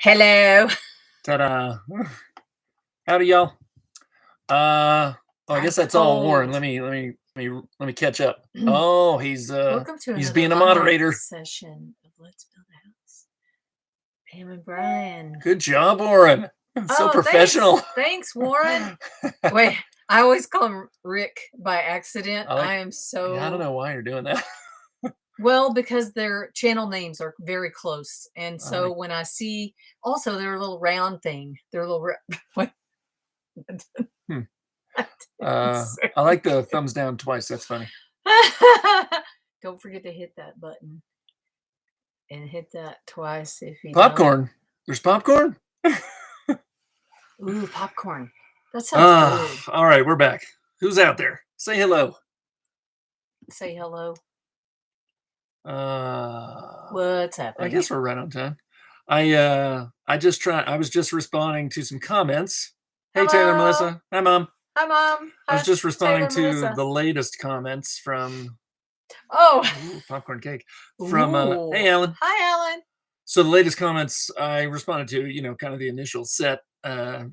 Hello. Ta-da. Howdy, y'all. I guess that's all Warren. Let me catch up. Oh, he's Welcome to he's another being a live moderator. session of Let's Build a House. Pam and Brian. Good job, Warren. So professional. Thanks, Warren. Wait, I always call him Rick by accident. I am so. I don't know why you're doing that. Well, because their channel names are very close, and so when I see also their little round thing, their little. Wait. I like the thumbs down twice. That's funny. Don't forget to hit that button and hit that twice if you popcorn. Don't. There's popcorn. Ooh, popcorn. That sounds good. All right, we're back. Who's out there? Say hello. Say hello. What's happening? I guess we're right on time. I was just responding to some comments. Hey, hello. Taylor, Melissa. Hi, Mom. Hi, Mom. I was just responding to Melissa. the latest comments from popcorn cake from hey, Alan. Hi, Alan. So the latest comments I responded to, kind of the initial set. I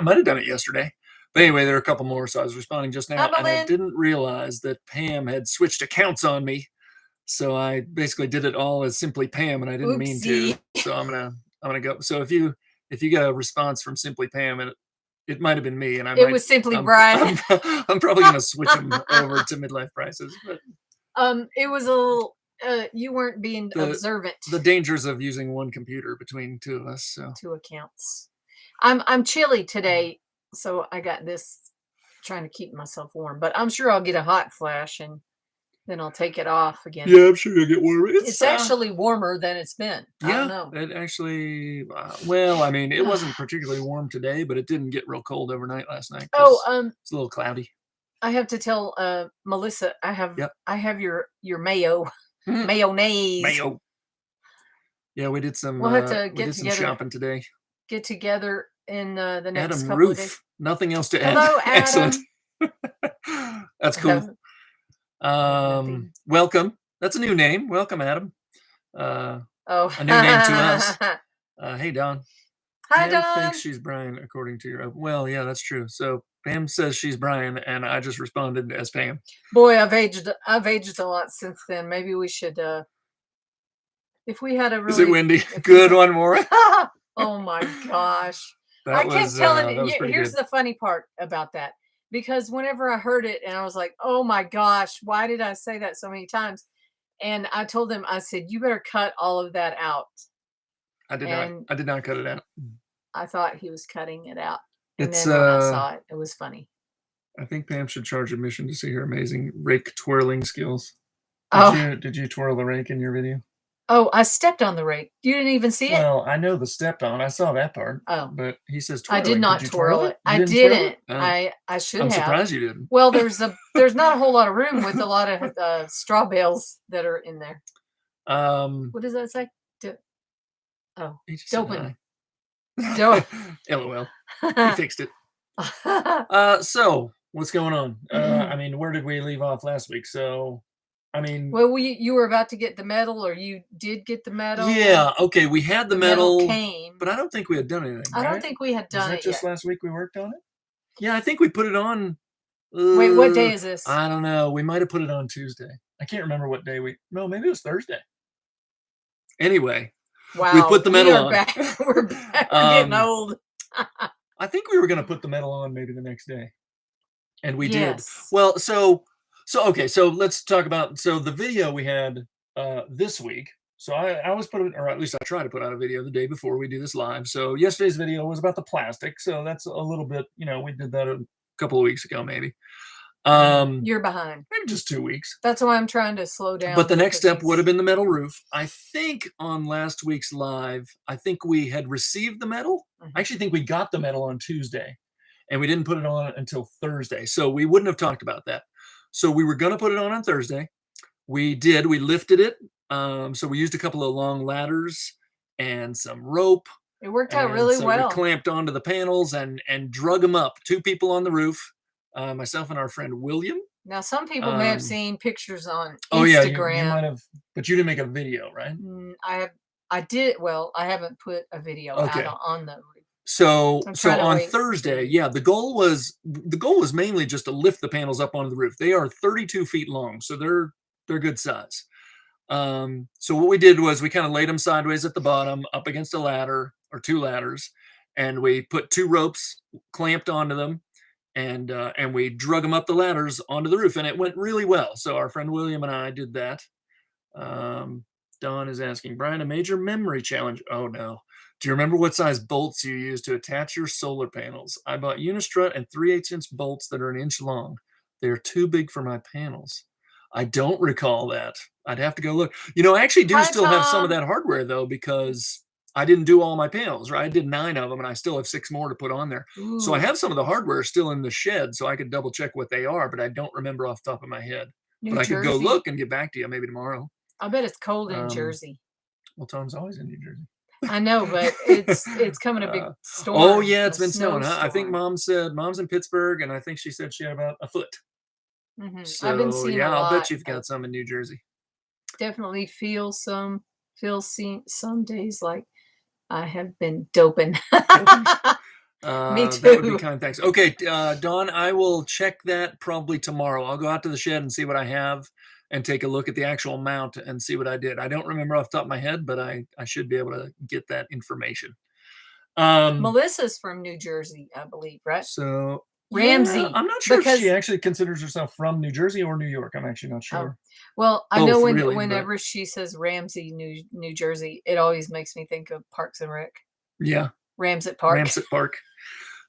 might have done it yesterday, but anyway, there are a couple more, so I was responding just now, and I didn't realize that Pam had switched accounts on me. So I basically did it all as Simply Pam, and I didn't mean to. So I'm gonna go. So if you get a response from Simply Pam, and it might have been me, and it was Simply Brian. I'm probably gonna switch them over to MidlifePrices, but it was a little. You weren't being observant. The dangers of using one computer between two of us. So 2 accounts. I'm chilly today, so I got this. Trying to keep myself warm, but I'm sure I'll get a hot flash and. Then I'll take it off again. Yeah, I'm sure you'll get warmer. It's actually warmer than it's been. Yeah, I don't know. It actually, well, I mean, it wasn't particularly warm today, but it didn't get real cold overnight last night. It's a little cloudy. I have to tell Melissa, I have your mayo, mayonnaise. Mayo. Yeah, we did some. We'll have to get together. Some shopping today. Get together in the next Adam couple Roof. of days. Nothing else to add. Hello, Adam. Excellent. That's cool. Welcome. That's a new name. Welcome, Adam. A new name to us. Hey, Don. Hi, Don. Pam thinks she's Brian, according to your. Well, yeah, that's true. So Pam says she's Brian, and I just responded as Pam. Boy, I've aged a lot since then. Maybe we should. If we had a really. Is it windy? Good one more. Oh my gosh! I kept telling you. Here's the funny part about that. Because whenever I heard it and I was like, oh my gosh, why did I say that so many times? And I told him, I said, you better cut all of that out. I did not cut it out. I thought he was cutting it out. And then when I saw it, it was funny. I think Pam should charge admission to see her amazing rake twirling skills. Did you twirl the rake in your video? Oh, I stepped on the rake. You didn't even see it? Well, I know the stepped on. I saw that part. Oh. But he says twirling. I did not twirl it. I didn't. I should have. I'm surprised you didn't. Well, there's not a whole lot of room with a lot of straw bales that are in there. What does that say? Dopin. LOL. He fixed it. So, what's going on? I mean, where did we leave off last week? So... I mean, well, you were about to get the medal, or you did get the medal. Yeah, okay, we had the medal came, but I don't think we had done anything. I don't think we had done it. Just last week we worked on it. Yeah, I think we put it on. Wait, what day is this? I don't know. We might have put it on Tuesday. I can't remember what day No, maybe it was Thursday. Anyway, wow, we put the medal on. We're back. We're getting old. I think we were going to put the medal on maybe the next day, and we did. Well, okay, so let's talk about the video we had this week. So I always put it, or at least I try to put out a video the day before we do this live. So yesterday's video was about the plastic. So that's a little bit, we did that a couple of weeks ago, maybe. You're behind. Maybe just 2 weeks. That's why I'm trying to slow down. But the next step would have been the metal roof. I think on last week's live, I think we had received the metal. I actually think we got the metal on Tuesday, and we didn't put it on until Thursday. So we wouldn't have talked about that. So we were going to put it on Thursday. We did. We lifted it. So we used a couple of long ladders and some rope. It worked out really well. We clamped onto the panels and drug them up. 2 people on the roof, myself and our friend William. Now, some people may have seen pictures on Instagram. Oh, yeah, you might have. But you didn't make a video, right? I I did. Well, I haven't put a video Okay. out on the roof. So on Thursday, yeah, the goal was mainly just to lift the panels up onto the roof. They are 32 feet long, so they're good size. So what we did was we kind of laid them sideways at the bottom, up against a ladder or 2 ladders, and we put 2 ropes clamped onto them, and we drug them up the ladders onto the roof, and it went really well. So our friend William and I did that. Don is asking, Brian, a major memory challenge. Oh no. Do you remember what size bolts you use to attach your solar panels? I bought Unistrut and 3/8" bolts that are an inch long. They're too big for my panels. I don't recall that. I'd have to go look. I actually do still have some of that hardware though, because I didn't do all my panels, right? I did 9 of them and I still have 6 more to put on there. Ooh. So I have some of the hardware still in the shed, so I could double check what they are, but I don't remember off the top of my head. But I could go look and get back to you maybe tomorrow. I bet it's cold in Jersey. Well, Tom's always in New Jersey. I know, but it's coming a big storm. Oh yeah, it's been snowing. Huh? I think mom's in Pittsburgh, and I think she said she had about a foot. Mm-hmm. So I've been seeing yeah, I'll bet you've got some in New Jersey. Definitely feel some days like I have been doping. Me too. That would be kind. Thanks. Okay, Dawn, I will check that probably tomorrow. I'll go out to the shed and see what I have and take a look at the actual mount and see what I did. I don't remember off the top of my head, but I should be able to get that information. Melissa's from New Jersey, I believe, right? So Ramsey. Yeah, I'm not sure if she actually considers herself from New Jersey or New York. I'm actually not sure. Well, I know whenever she says Ramsey, New Jersey, it always makes me think of Parks and Rec. Yeah. Ramsett Park.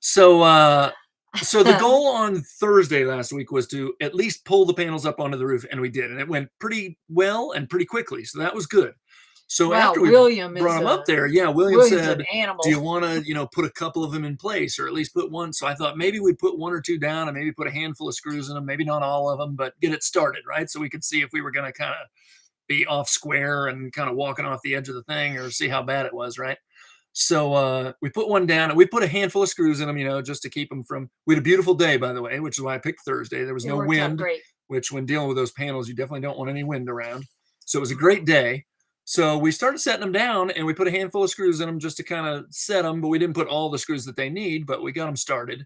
So the goal on Thursday last week was to at least pull the panels up onto the roof, and we did, and it went pretty well and pretty quickly. So that was good. So after we brought them up there, William said, "Do you want to, put a couple of them in place, or at least put one?" So I thought maybe we'd put 1 or 2 down, and maybe put a handful of screws in them, maybe not all of them, but get it started, right? So we could see if we were going to kind of be off square and kind of walking off the edge of the thing, or see how bad it was, right? So we put one down, and we put a handful of screws in them, just to keep them from. We had a beautiful day, by the way, which is why I picked Thursday. There was no wind, which when dealing with those panels, you definitely don't want any wind around. So it was a great day. So we started setting them down, and we put a handful of screws in them just to kind of set them, but we didn't put all the screws that they need, but we got them started.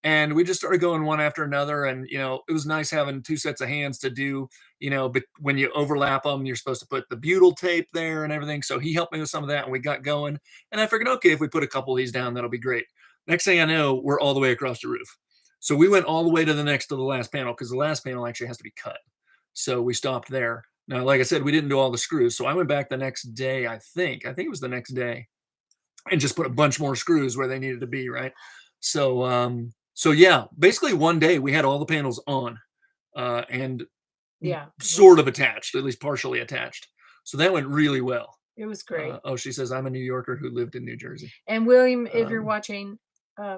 And we just started going one after another. And, it was nice having 2 sets of hands to do, but when you overlap them, you're supposed to put the butyl tape there and everything. So he helped me with some of that, and we got going. And I figured, okay, if we put a couple of these down, that'll be great. Next thing I know, we're all the way across the roof. So we went all the way to the last panel, because the last panel actually has to be cut. So we stopped there. Now, like I said, we didn't do all the screws. So I went back the next day, I think it was the next day, and just put a bunch more screws where they needed to be, right? So yeah, basically one day we had all the panels on, and sort of attached, at least partially attached. So that went really well. It was great. She says, I'm a New Yorker who lived in New Jersey. And William, if you're watching,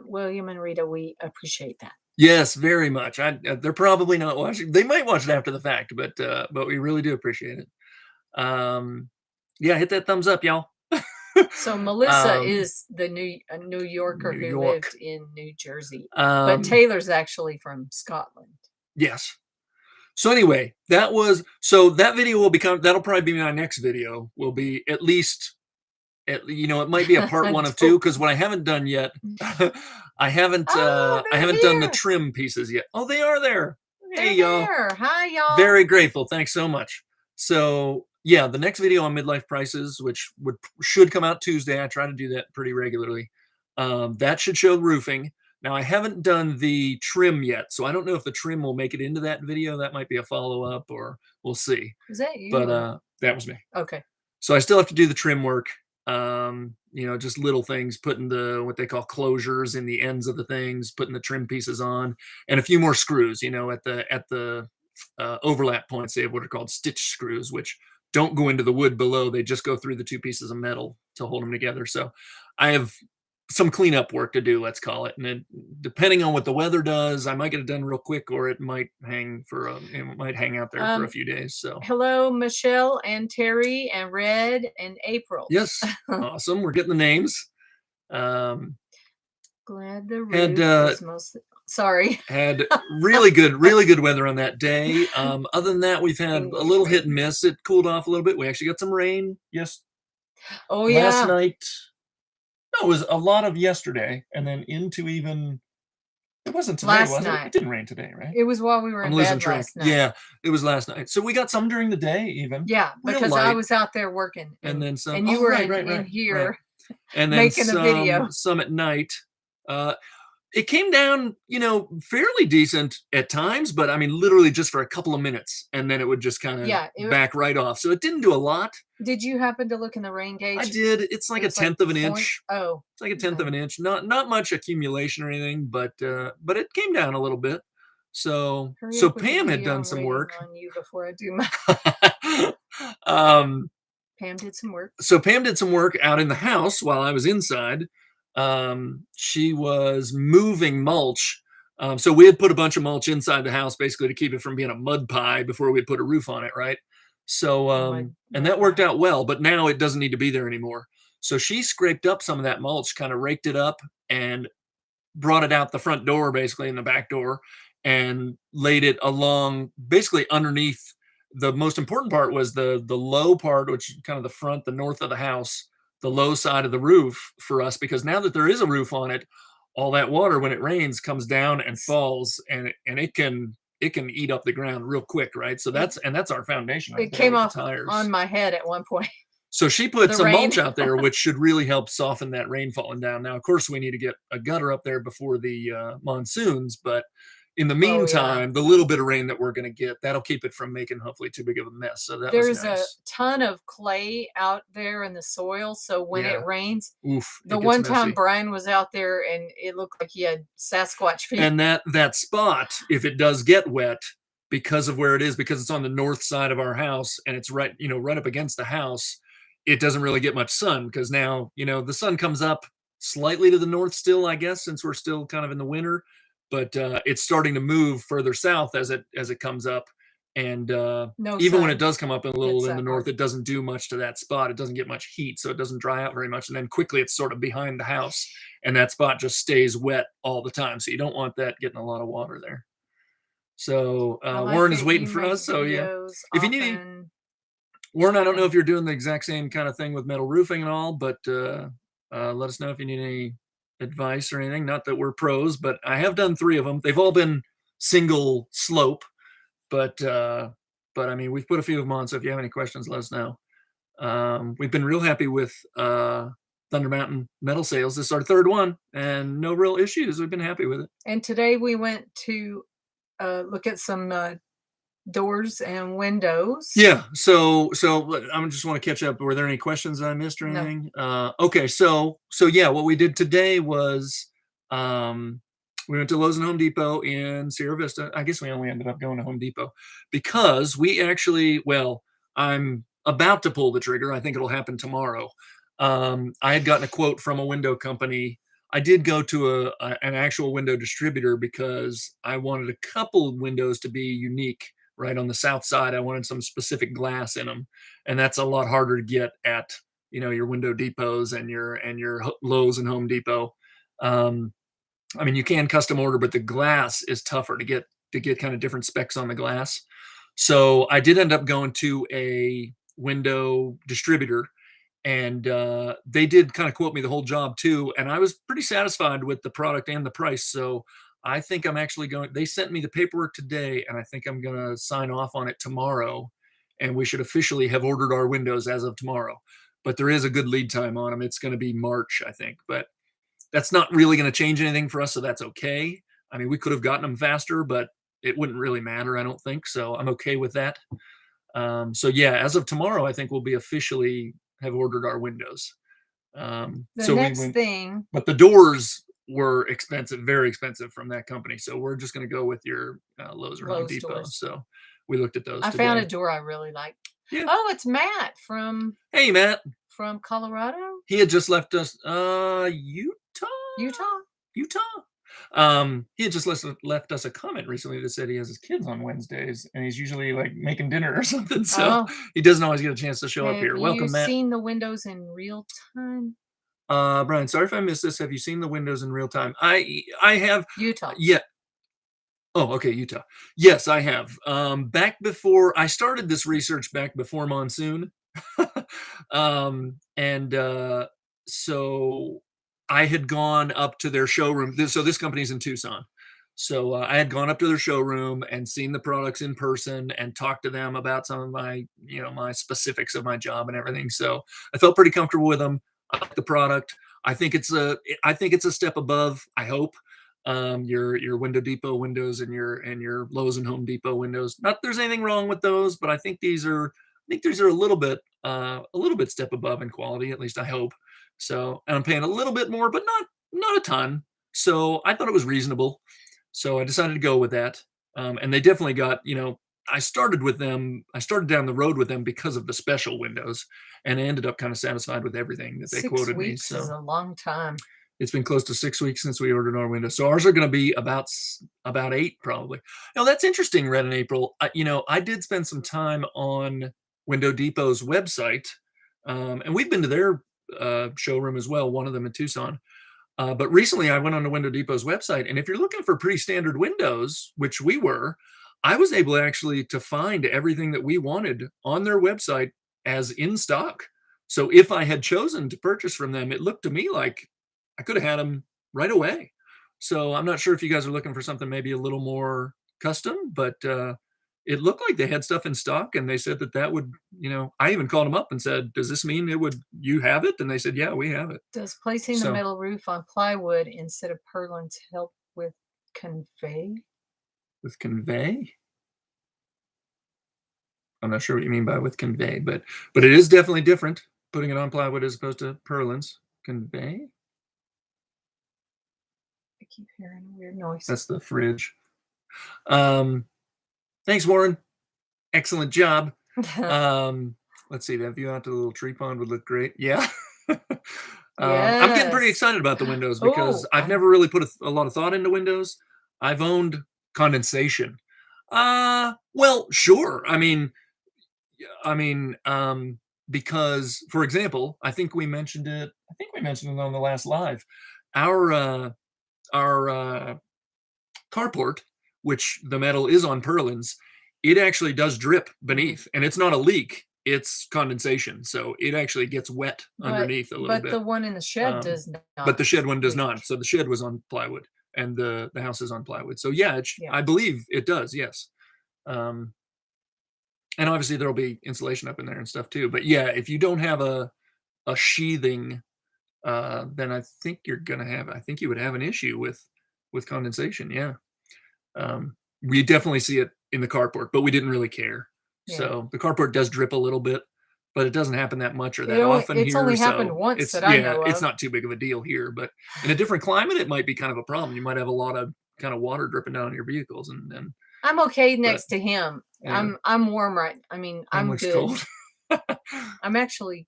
William and Rita, we appreciate that. Yes, very much. They're probably not watching. They might watch it after the fact, but we really do appreciate it. Hit that thumbs up, y'all. So Melissa is the New Yorker who lived in New Jersey, but Taylor's actually from Scotland. Yes. So anyway, that video that'll probably be my next video. Will be at least, it might be a part 1 of 2, because what I haven't done yet, I haven't done the trim pieces yet. Oh, they are there. Hey y'all. Hi y'all. Very grateful. Thanks so much. So yeah, the next video on midlife prices, which should come out Tuesday. I try to do that pretty regularly. That should show roofing. Now I haven't done the trim yet, so I don't know if the trim will make it into that video. That might be a follow-up, or we'll see. Is that you? But that was me. Okay. So I still have to do the trim work. Just little things, putting what they call closures in the ends of the things, putting the trim pieces on, and a few more screws, at the overlap points. They have what are called stitch screws, which don't go into the wood below. They just go through the 2 pieces of metal to hold them together. So I have some cleanup work to do, let's call it. And depending on what the weather does, I might get it done real quick, or it might hang out there for a few days. So hello, Michelle and Terry and Red and April. Yes. Awesome. We're getting the names. Glad the roof is mostly. Sorry. Had really good weather on that day. Other than that, we've had a little hit and miss. It cooled off a little bit. We actually got some rain Oh Last yeah. night, no, it was a lot of yesterday, and then into even it wasn't today, Last was it? It night. didn't rain today, right? It was while we were I'm in losing bed track. last night. Yeah, it was last night. So we got some during the day even, Yeah, real because I light, was out there working and then some. and you Oh, were right, in right. here And then making a video. some at night. Uh, it came down, fairly decent at times, but I mean, literally just for a couple of minutes, and then it would just kind of Yeah. back right off. So it didn't do a lot. Did you happen to look in the rain I gauge? did. It's like It a was like tenth of an point. inch. Oh, It's like a tenth of okay. an inch. Not much accumulation or anything, but it came down a little bit. So Hurry so up with the Pam had video. done I'm some waiting work. on you before I do my. um, Pam did some work. so Pam did some work out in the house while I was inside. She was moving mulch. So we had put a bunch of mulch inside the house basically to keep it from being a mud pie before we put a roof on it, right? So Mud, and mud that worked pie. out well, but now it doesn't need to be there anymore. So she scraped up some of that mulch, kind of raked it up and brought it out the front door, basically in the back door, and laid it along, basically underneath. The most important part was the low part, which is kind of the front, the north of the house, the low side of the roof for us, because now that there is a roof on it, all that water when it rains comes down and falls, and it can eat up the ground real quick, right? So that's our foundation right It there came with the off tires. on my head at one point. So she put The some rain. mulch out there, which should really help soften that rain falling down. Now, of course, we need to get a gutter up there before the monsoons, but in the Oh yeah. meantime, the little bit of rain that we're going to get, that'll keep it from making hopefully too big of a mess. So that was There's a nice. ton of clay out there in the soil, so when it Yeah. rains, Oof, the it gets one time messy. Brian was out there and it looked like he had Sasquatch feet. And that spot, if it does get wet, because of where it is, because it's on the north side of our house and it's right up against the house, it doesn't really get much sun because now, the sun comes up slightly to the north still, I guess, since we're still kind of in the winter, but it's starting to move further south as it comes up. And No even when it sun does come up a little hits in the that north, part. it doesn't do much to that spot. It doesn't get much heat, so it doesn't dry out very much. And then quickly it's sort of behind the house, and that spot just stays wet all the time. So you don't want that getting a lot of water there. So I like Warren is that waiting you for make us. So yeah, videos if you need often. Warren, I don't know And if you're doing the exact same kind of thing with metal roofing and all, but let us know if you need any advice or anything. Not that we're pros, but I have done 3 of them. They've all been single slope, but I mean we've put a few of them on. So if you have any questions, let us know. We've been real happy with Thunder Mountain metal sales. This is our 3rd one, and no real issues. We've been happy with it. and today we went to look at some doors and windows. Yeah. So I just want to catch up. Were there any questions I missed or No. anything? Okay. So yeah, what we did today was we went to Lowe's and Home Depot in Sierra Vista. I guess we only ended up going to Home Depot because we actually, well, I'm about to pull the trigger. I think it'll happen tomorrow. I had gotten a quote from a window company. I did go to an actual window distributor because I wanted a couple windows to be unique. Right on the south side, I wanted some specific glass in them, and that's a lot harder to get at your Window Depots and your Lowe's and Home Depot. I mean, you can custom order, but the glass is tougher to get kind of different specs on the glass. So I did end up going to a window distributor, and they did kind of quote me the whole job too, and I was pretty satisfied with the product and the price. So I think I'm actually going. They sent me the paperwork today, and I think I'm going to sign off on it tomorrow, and we should officially have ordered our windows as of tomorrow. But there is a good lead time on them. It's going to be March, I think, but that's not really going to change anything for us, so that's okay. I mean, we could have gotten them faster, but it wouldn't really matter, I don't think. So I'm okay with that. So yeah, as of tomorrow, I think we'll be officially have ordered our windows. The So we next went, thing, but the doors were expensive, very expensive from that company. So we're just going to go with your Lowe's or Home Lowe's Depot. doors. So we looked at those I today. found a door I really like. Yeah. Oh, it's Matt from Hey, Matt. From Colorado. He had just left us Utah. He had just left us a comment recently that said he has his kids on Wednesdays, and he's usually like making dinner or something. So he doesn't always get a chance to show up here. Welcome, Matt. Have you seen the windows in real time? Brian, sorry if I missed this. Have you seen the windows in real time? I have. Utah. Yeah. Oh, okay, Utah. Yes, I have. Back before I started this research, back before monsoon. And so I had gone up to their showroom. So this company's in Tucson. So I had gone up to their showroom and seen the products in person and talked to them about some of my, my specifics of my job and everything. So I felt pretty comfortable with them. I like the product. I think it's a step above, I hope, your Window Depot windows and your Lowe's and Home Depot windows. Not that there's anything wrong with those, but I think these are a little bit step above in quality. At least I hope. So, and I'm paying a little bit more, but not a ton. So I thought it was reasonable. So I decided to go with that. And they definitely got, I started down the road with them because of the special windows, and I ended up kind of satisfied with everything that they quoted me. 6 weeks is a long time. It's been close to 6 weeks since we ordered our windows. So ours are going to be about 8 probably. Now that's interesting, Red and April. I did spend some time on Window Depot's website, and we've been to their showroom as well, one of them in Tucson. But recently I went on to Window Depot's website, and if you're looking for pretty standard windows, which we were, I was able actually to find everything that we wanted on their website as in stock. So if I had chosen to purchase from them, it looked to me like I could have had them right away. So I'm not sure if you guys are looking for something maybe a little more custom, but it looked like they had stuff in stock, and they said that would, I even called them up and said, does this mean you have it? And they said, yeah, we have it. Does placing the metal roof on plywood instead of purlins help with convey? With convey? I'm not sure what you mean by with convey, but it is definitely different putting it on plywood as opposed to purlins. Convey? I keep hearing a weird noise. That's the fridge. Thanks, Warren. Excellent job. Let's see, that view out to the little tree pond would look great. Yeah. I'm getting pretty excited about the windows because I've never really put a lot of thought into windows. I've owned condensation. Well, sure. I mean, because, for example, I think we mentioned it on the last live. Our carport, which the metal is on purlins, it actually does drip beneath, and it's not a leak. It's condensation, so it actually gets wet underneath a little bit. But the one in the shed does not. But the shed one does not. So the shed was on plywood, and the house is on plywood. So yeah, I believe it does. Yes. And obviously there'll be insulation up in there and stuff too. But yeah, if you don't have a sheathing, then I think you would have an issue with condensation. Yeah. We definitely see it in the carport, but we didn't really care. Yeah. So the carport does drip a little bit, but it doesn't happen that much or that often here. It's only happened once that I know of. It's not too big of a deal here, but in a different climate, it might be kind of a problem. You might have a lot of kind of water dripping down on your vehicles, and I'm okay next to him. Yeah. I'm warm, right? I mean, I'm good. Cold. I'm actually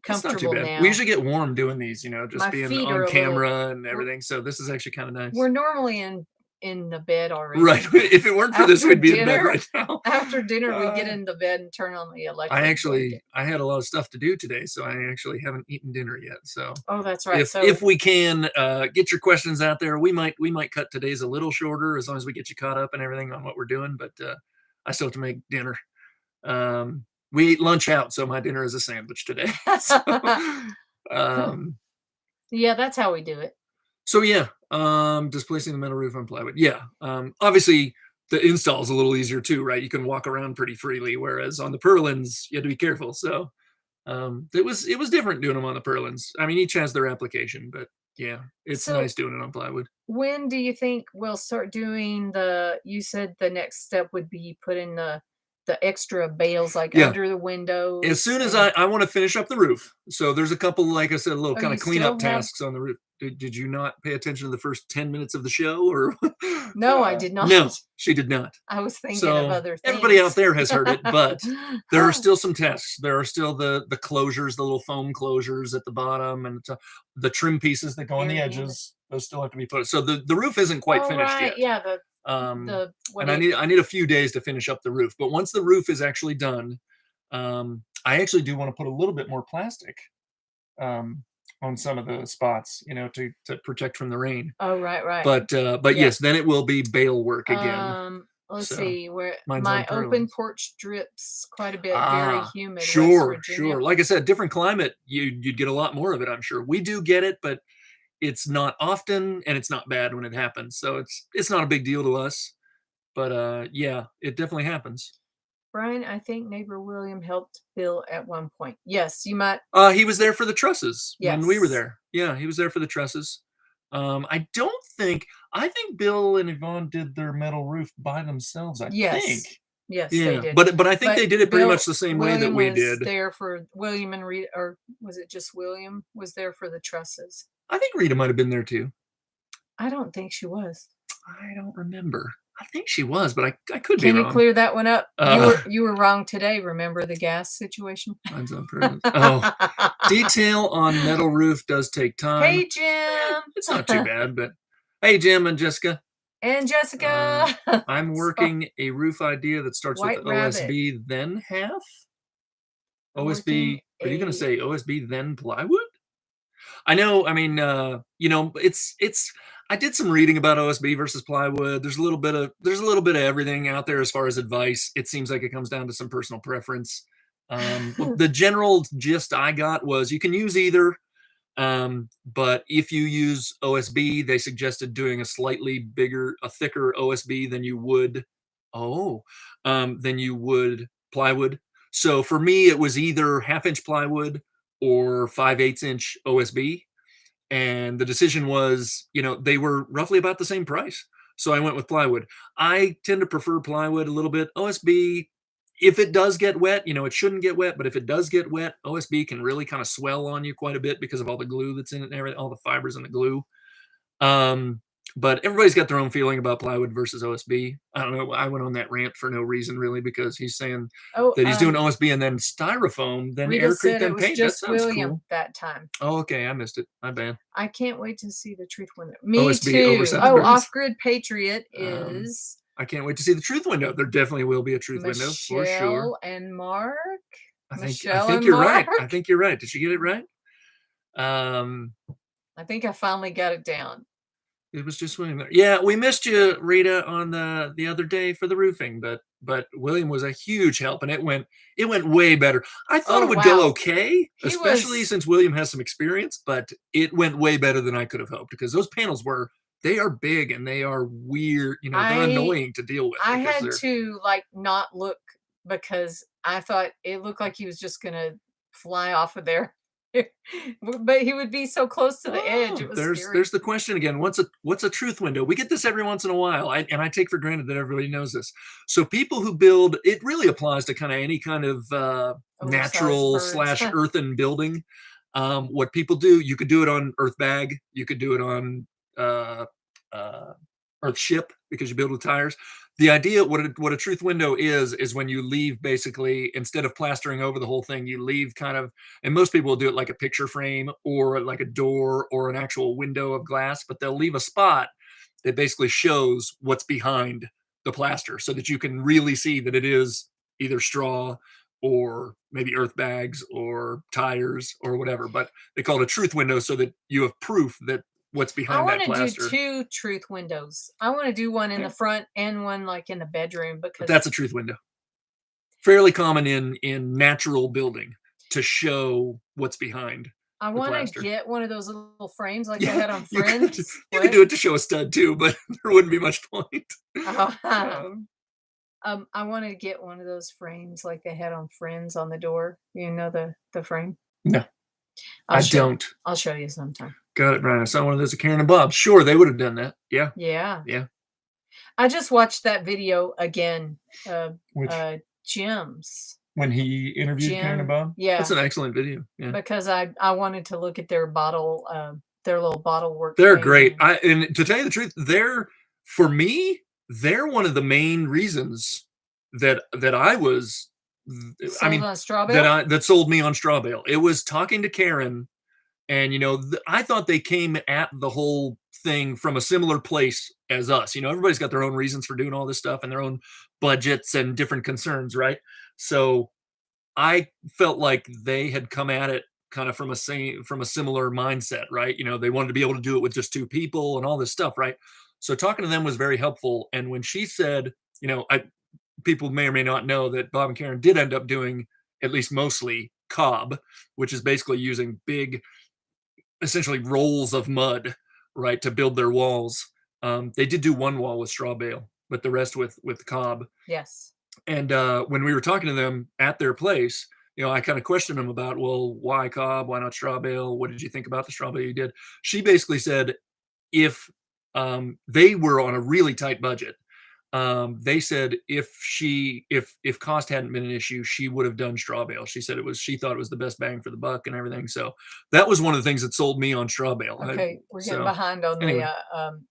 comfortable now. We usually get warm doing these, just being on camera and everything. So this is actually kind of nice. We're normally in the bed already. Right. If it weren't for this, we'd be in bed right now. After dinner, we get into bed and turn on the electric. I had a lot of stuff to do today, so I actually haven't eaten dinner yet. So that's right. If we can get your questions out there, we might cut today's a little shorter as long as we get you caught up and everything on what we're doing. But I still have to make dinner. We eat lunch out, so my dinner is a sandwich today. So, yeah, that's how we do it. So yeah, displacing the metal roof on plywood. Yeah, obviously the install is a little easier too, right? You can walk around pretty freely, whereas on the purlins you have to be careful. So it was different doing them on the purlins. I mean, each has their application, but yeah, it's nice doing it on plywood. When do you think we'll start doing you said the next step would be putting the extra bales under the windows? As soon as I want to finish up the roof. So there's a couple, like I said, little kind of cleanup tasks on the roof. Did you not pay attention to the first 10 minutes of the show? Or no, I did not. No, she did not. I was thinking of other things. Everybody out there has heard it, but there are still some tasks. There are still the closures, the little foam closures at the bottom, and the trim pieces that go on the edges. Those still have to be put. So the roof isn't quite finished yet. Yeah, and I need a few days to finish up the roof. But once the roof is actually done, I actually do want to put a little bit more plastic on some of the spots, to protect from the rain. Oh, right. But yes, then it will be bale work again. Let's So see where mine's my on open purlins. porch drips quite a bit. Very humid. West Sure, Virginia. sure. Like I said, different climate, you'd get a lot more of it, I'm sure. We do get it, but it's not often and it's not bad when it happens. So it's not a big deal to us. But yeah, it definitely happens. Brian, I think neighbor William helped Bill at one point. Yes, you might. He was there for the trusses when we were Yes. there. Yeah, he was there for the trusses. I think Bill and Yvonne did their metal roof by themselves, I think. Yes. Yes, they Yeah, did. but I think they did it pretty much the same way that William we was did. there for William and Rita, or was it just William was there for the trusses? I think Rita might have been there too. I don't think she was. I don't remember. I think she was, but I could be Can wrong. you clear that one up? You were wrong today. Remember the gas situation? Mine's on purpose. Oh, detail on metal roof does take time. Hey, Jim. It's not too bad, but hey, Jim and Jessica. And Jessica. I'm working a roof idea that starts with OSB, then half. OSB. Are you going to say OSB, then plywood? I know. I mean, it's. I did some reading about OSB versus plywood. There's a little bit of everything out there as far as advice. It seems like it comes down to some personal preference. The general gist I got was you can use either, but if you use OSB, they suggested doing a thicker OSB than you would plywood. So for me, it was either 1/2-inch plywood or 5/8-inch OSB. And the decision was, they were roughly about the same price. So I went with plywood. I tend to prefer plywood a little bit. OSB, if it does get wet, it shouldn't get wet, but if it does get wet, OSB can really kind of swell on you quite a bit because of all the glue that's in it and everything, all the fibers in the glue. But everybody's got their own feeling about plywood versus OSB. I don't know. I went on that rant for no reason, really, because he's saying that he's doing OSB and then styrofoam, then Rita aircrete, then paint. Just that sounds William cool. That time. Oh, okay. I missed it. My bad. I can't wait to see the truth window. Me OSB too. oversized Oh, burns. Off-Grid Patriot is. I can't wait to see the truth window. There definitely will be a truth window for sure. Michelle and Mark. I think you're right. I think you're right. Did she get it right? I think I finally got it down. It was just William there. Yeah, we missed you, Rita, on the other day for the roofing, but William was a huge help, and it went way better. I thought it would go okay, especially since William has some experience, but it went way better than I could have hoped because those panels they are big and they are weird. They're annoying to deal with. I had to not look because I thought it looked like he was just gonna fly off of there. But he would be so close to the edge. It was scary. There's the question again. What's a truth window? We get this every once in a while, and I take for granted that everybody knows this. So people who build, it really applies to kind of any kind of natural / earthen building. What people do, you could do it on earth bag, you could do it on earth ship because you build with tires. The idea, what a truth window is when you leave, basically, instead of plastering over the whole thing, you leave kind of, and most people will do it like a picture frame or like a door or an actual window of glass, but they'll leave a spot that basically shows what's behind the plaster so that you can really see that it is either straw or maybe earth bags or tires or whatever. But they call it a truth window so that you have proof that what's behind that plaster. I want to do 2 truth windows. I want to do one in the front and one in the bedroom because that's a truth window. Fairly common in natural building to show what's behind. I want to get one of those little frames like they had on Friends. You could do it to show a stud too, but there wouldn't be much point. I want to get one of those frames like they had on Friends on the door. You know the frame? No. I don't. I'll show you sometime. Got it, Brian. I saw one of those at Karen and Bob. Sure, they would have done that. Yeah. Yeah. Yeah. I just watched that video again. Jim's. When he interviewed Karen and Bob? Yeah. That's an excellent video. Yeah. Because I wanted to look at their bottle, their little bottle work. They're great. And to tell you the truth, for me, they're one of the main reasons that I was on strawbale? That sold me on strawbale. It was talking to Karen, and I thought they came at the whole thing from a similar place as us. Everybody's got their own reasons for doing all this stuff and their own budgets and different concerns, right? So I felt like they had come at it kind of from a similar mindset, right? They wanted to be able to do it with just 2 people and all this stuff, right? So talking to them was very helpful. And when she said people may or may not know that Bob and Karen did end up doing at least mostly cob, which is basically using big, essentially rolls of mud, right, to build their walls. They did do one wall with straw bale, but the rest with cob. Yes. And when we were talking to them at their place, I kind of questioned them about, well, why cob? Why not straw bale? What did you think about the straw bale you did? She basically said if they were on a really tight budget, they said if cost hadn't been an issue, she would have done straw bale. She said she thought it was the best bang for the buck and everything. So that was one of the things that sold me on straw bale. Okay, we're getting behind on anyway,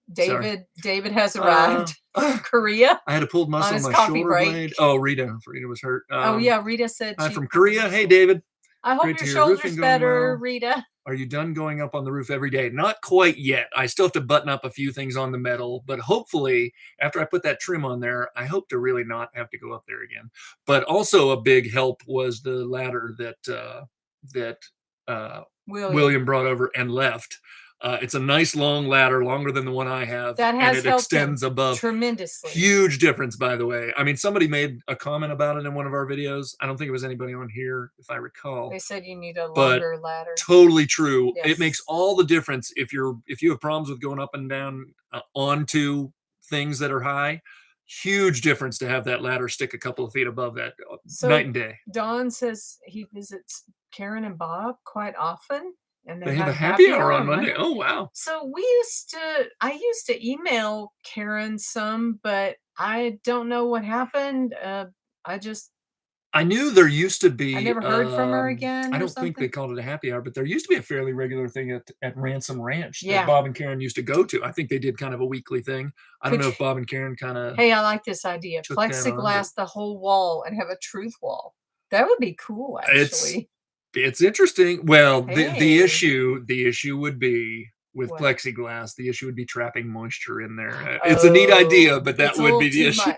the David has arrived from Korea. I had a pulled muscle on my shoulder blade. Oh, Rita was hurt. Oh yeah, Rita said I'm from Korea. Hey, David. I hope your shoulder's better, Rita. Are you done going up on the roof every day? Not quite yet. I still have to button up a few things on the metal, but hopefully after I put that trim on there, I hope to really not have to go up there again. But also a big help was the ladder that William brought over and left. It's a nice long ladder, longer than the one I have. That has and it extends above tremendously. Huge difference, by the way. I mean, somebody made a comment about it in one of our videos. I don't think it was anybody on here, if I recall. They said you need a longer ladder. Totally true. Yes. It makes all the difference if you have problems with going up and down onto things that are high. Huge difference to have that ladder stick a couple of feet above that, night and day. Don says he visits Karen and Bob quite often. And they have a happy hour on Monday. Oh, wow. So I used to email Karen some, but I don't know what happened. I knew there used to be. I never heard from her again. I don't think they called it a happy hour, but there used to be a fairly regular thing at Ransom Ranch that Bob and Karen used to go to. I think they did kind of a weekly thing. I don't know if Bob and Karen kind of. Hey, I like this idea. Plexiglass the whole wall and have a truth wall. That would be cool, actually. It's interesting. Well, the issue would be with plexiglass. The issue would be trapping moisture in there. It's a neat idea, but that would be the issue.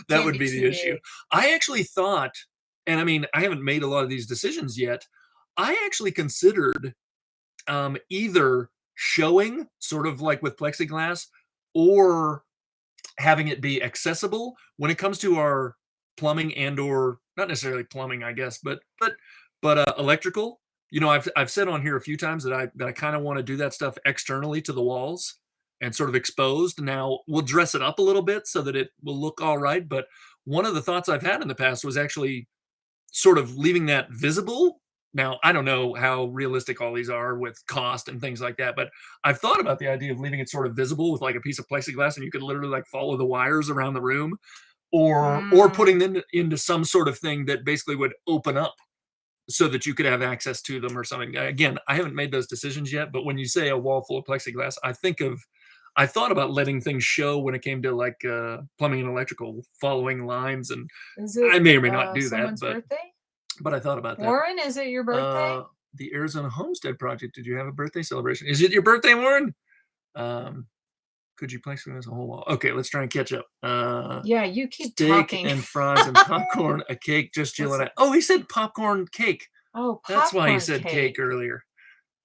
That would be the issue. I actually thought, and I mean, I haven't made a lot of these decisions yet. I actually considered either showing, sort of like with plexiglass, or having it be accessible when it comes to our plumbing or not necessarily plumbing, I guess, but electrical. I've said on here a few times that I kind of want to do that stuff externally to the walls and sort of exposed. Now we'll dress it up a little bit so that it will look all right. But one of the thoughts I've had in the past was actually sort of leaving that visible. Now, I don't know how realistic all these are with cost and things like that, but I've thought about the idea of leaving it sort of visible with like a piece of plexiglass, and you could literally like follow the wires around the room, or putting them into some sort of thing that basically would open up so that you could have access to them or something. Again, I haven't made those decisions yet, but when you say a wall full of plexiglass, I thought about letting things show when it came to like plumbing and electrical, following lines, and I may or may not do that. But I thought about that. Warren, is it your birthday? The Arizona Homestead Project. Did you have a birthday celebration? Is it your birthday, Warren? Could you plexiglass a whole wall? Okay, let's try and catch up. Yeah, you keep talking. Steak and fries and popcorn, a cake, just chilling out. Oh, he said popcorn cake. Oh, that's why he said cake earlier.